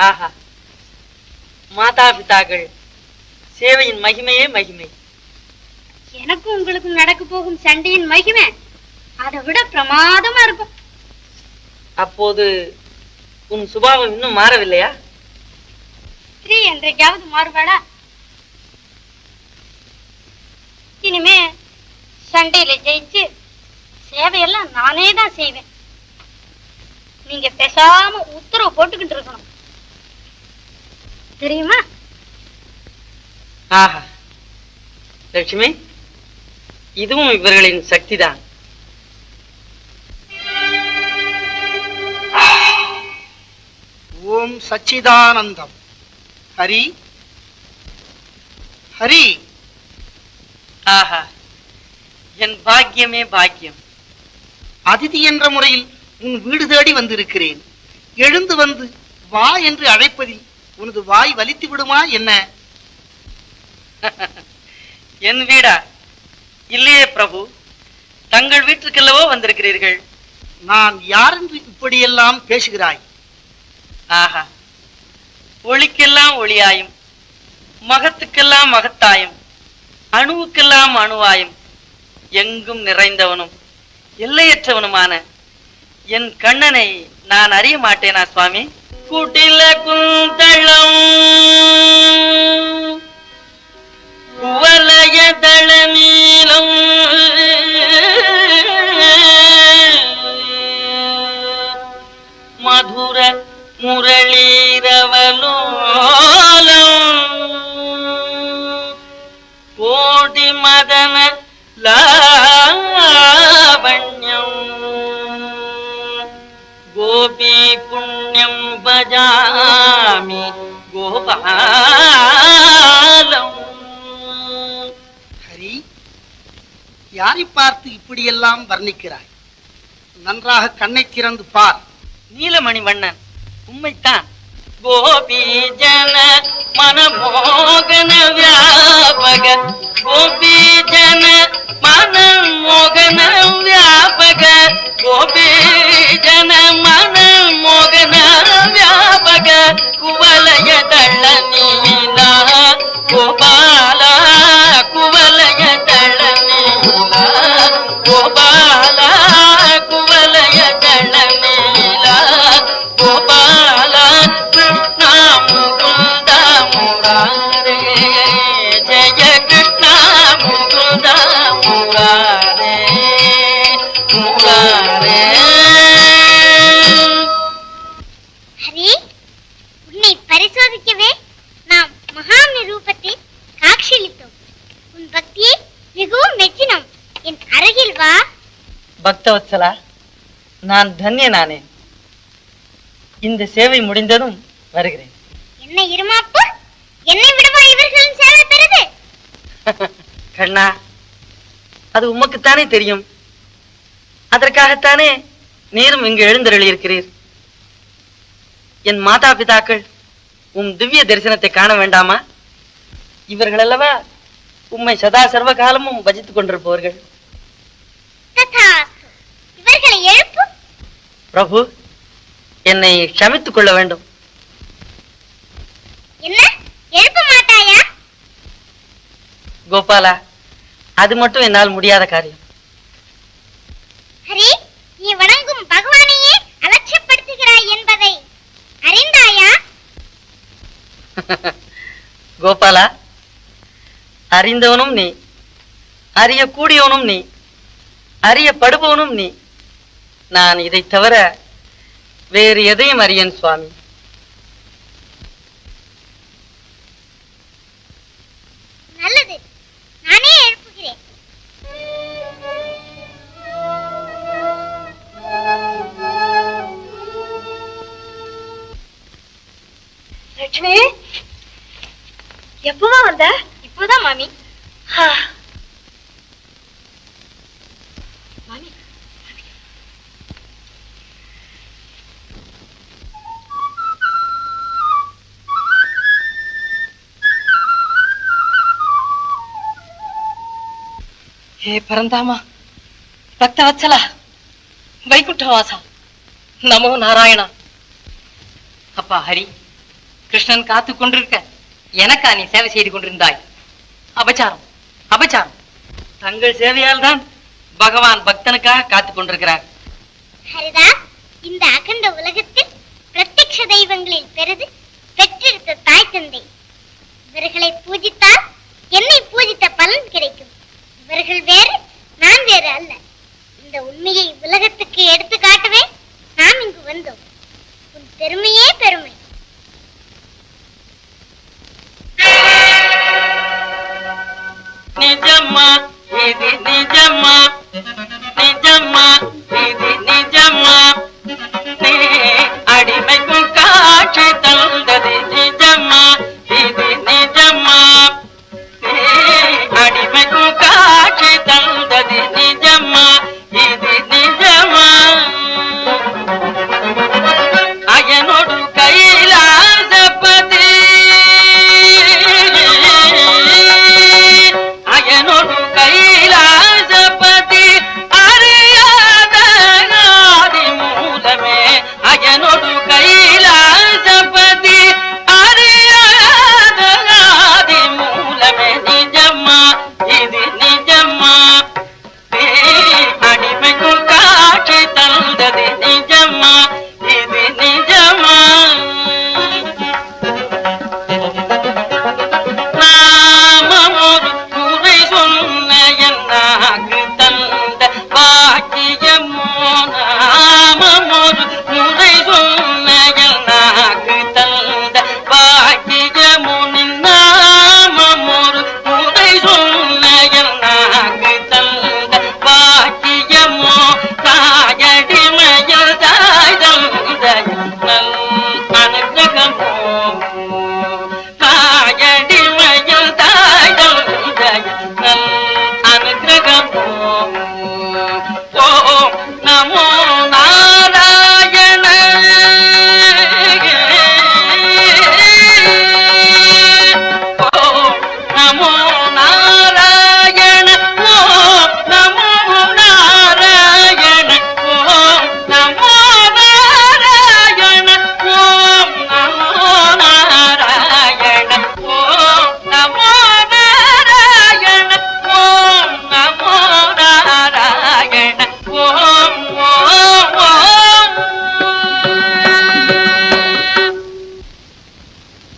ஆஹா, மாதா பிதாக்கள் சேவையின் மகிமையே மகிமை. எனக்கும் உங்களுக்கும் நடக்க போகும் சண்டையின் மகிமை அதை விட பிரமாதமா இருக்கும். அப்போது உன் சுபாவம் இன்னும் மாறவில்லையா? ஸ்ரீ என்றைக்காவது மாறுபாடா? இனிமே சண்டையில ஜெயிச்சு சேவையெல்லாம் நானே தான் செய்வேன். நீங்க பேசாம உத்தரவு போட்டுக்கிட்டு இருக்கணும், தெரியுமா? ஆஹா லட்சுமி, இதுவும் இவர்களின் சக்திதான். ஓம் சச்சிதானந்தம். ஹரி ஹரி. ஆஹா, என் பாக்கியமே பாக்கியம். அதிதி என்ற முறையில் உன் வீடு தேடி வந்திருக்கிறேன். எழுந்து வந்து வா என்று அழைப்பதில் உனது வாய் வலித்து விடுமா என்ன? என் வீடா? இல்லையே பிரபு, தங்கள் வீட்டுக்கல்லவோ வந்திருக்கிறீர்கள். நான் யாரென்று இப்படியெல்லாம் பேசுகிறாய்? ஆஹா, ஒளிக்கெல்லாம் ஒளியாயும், மகத்துக்கெல்லாம் மகத்தாயும், அணுவுக்கெல்லாம் அணுவாயும், எங்கும் நிறைந்தவனும் எல்லையற்றவனுமான என் கண்ணனை நான் அறிய மாட்டேனா சுவாமி? குடில குந்தளம் குவலயதள நீலம் மதுர முரளீரவலோலம் கோடி மதன லாவண்யம் கோபி புண்ணியம் பஜாமி கோபாலம். ஹரி, யாரை பார்த்து இப்படியெல்லாம் வர்ணிக்கிறாய்? நன்றாக கண்ணை திறந்து பார். நீலமணி வண்ணன் உண்மைத்தான். கோபி ஜன மனமோகன வியாபக கோபி ஜன மனமோகன வியாபக கோபி ஜன மனமோகன வியாபக குவலய தள்ள நீலா கோபால குவலய தள்ள நீலா பக்தவத்சலா, நான் தன்யனானே. இந்த சேவை முடிந்ததும் வருகிறேன். என்ன இருமாப்பு, என்னை விடவா இவர்களின் சேவை பெறுது? கண்ணா, அது உமக்குத்தானே தெரியும். அதற்காகத்தானே நீரும் இங்கு எழுந்தருளியிருக்கிறீர். என் மாதா பிதாக்கள் உம் திவ்ய தரிசனத்தை காண வேண்டாமா? இவர்கள் அல்லவா உம்மை சதா சர்வ காலமும் பஜித்துக் கொண்டிருப்பவர்கள். ததாஸ்து. இவர்களை எழுப்பு. பிரபு, என்னை க்ஷமித்துக் கொள்ள வேண்டும். என்ன, எழுப்ப மாட்டாயா? கோபாலா, அது மட்டும் என்னால் முடியாத காரியம். ஹரி, நீ வணங்கும் பகவானையே அலட்சியப்படுத்துகிறாய் என்பதை அறிந்தாயா? கோபாலா, அறிந்தவனும் நீ, அறியக்கூடியவனும் நீ, அறியப்படுபவனும் நீ. நான் இதை தவிர வேறு எதையும் அறியேன் சுவாமி. நல்லது, நானே எழுப்புகிறேன். லட்சுமி, எப்பமா வந்த? இப்போதான் மாமி. மாமி, ஹே பரந்தாமா, பக்தவத்சலா, வைகுண்டவாசா, நமோ நாராயணா. அப்பா ஹரி, கிருஷ்ணன் காத்து கொண்டிருக்க எனக்கா நீ சேவை செய்து கொண்டிருந்தாய்? அபச்சாரம், அபச்சாரம். தங்கள் சேவையால் தான் பகவான் பக்தனுக்காக காத்துக் கொண்டிருக்கிறார். ஹரிதாஸ், இந்த அகண்ட உலகத்தில் பிரத்யக்ஷ தெய்வங்களில் பெரிது பெற்றெடுத்த தாய் தந்தை. இவர்களை பூஜித்தால் என்னை பூஜித்த பலன் கிடைக்கும். இவர்கள் வேறு, நான் வேறு அல்ல. இந்த உண்மையை உலகத்துக்கு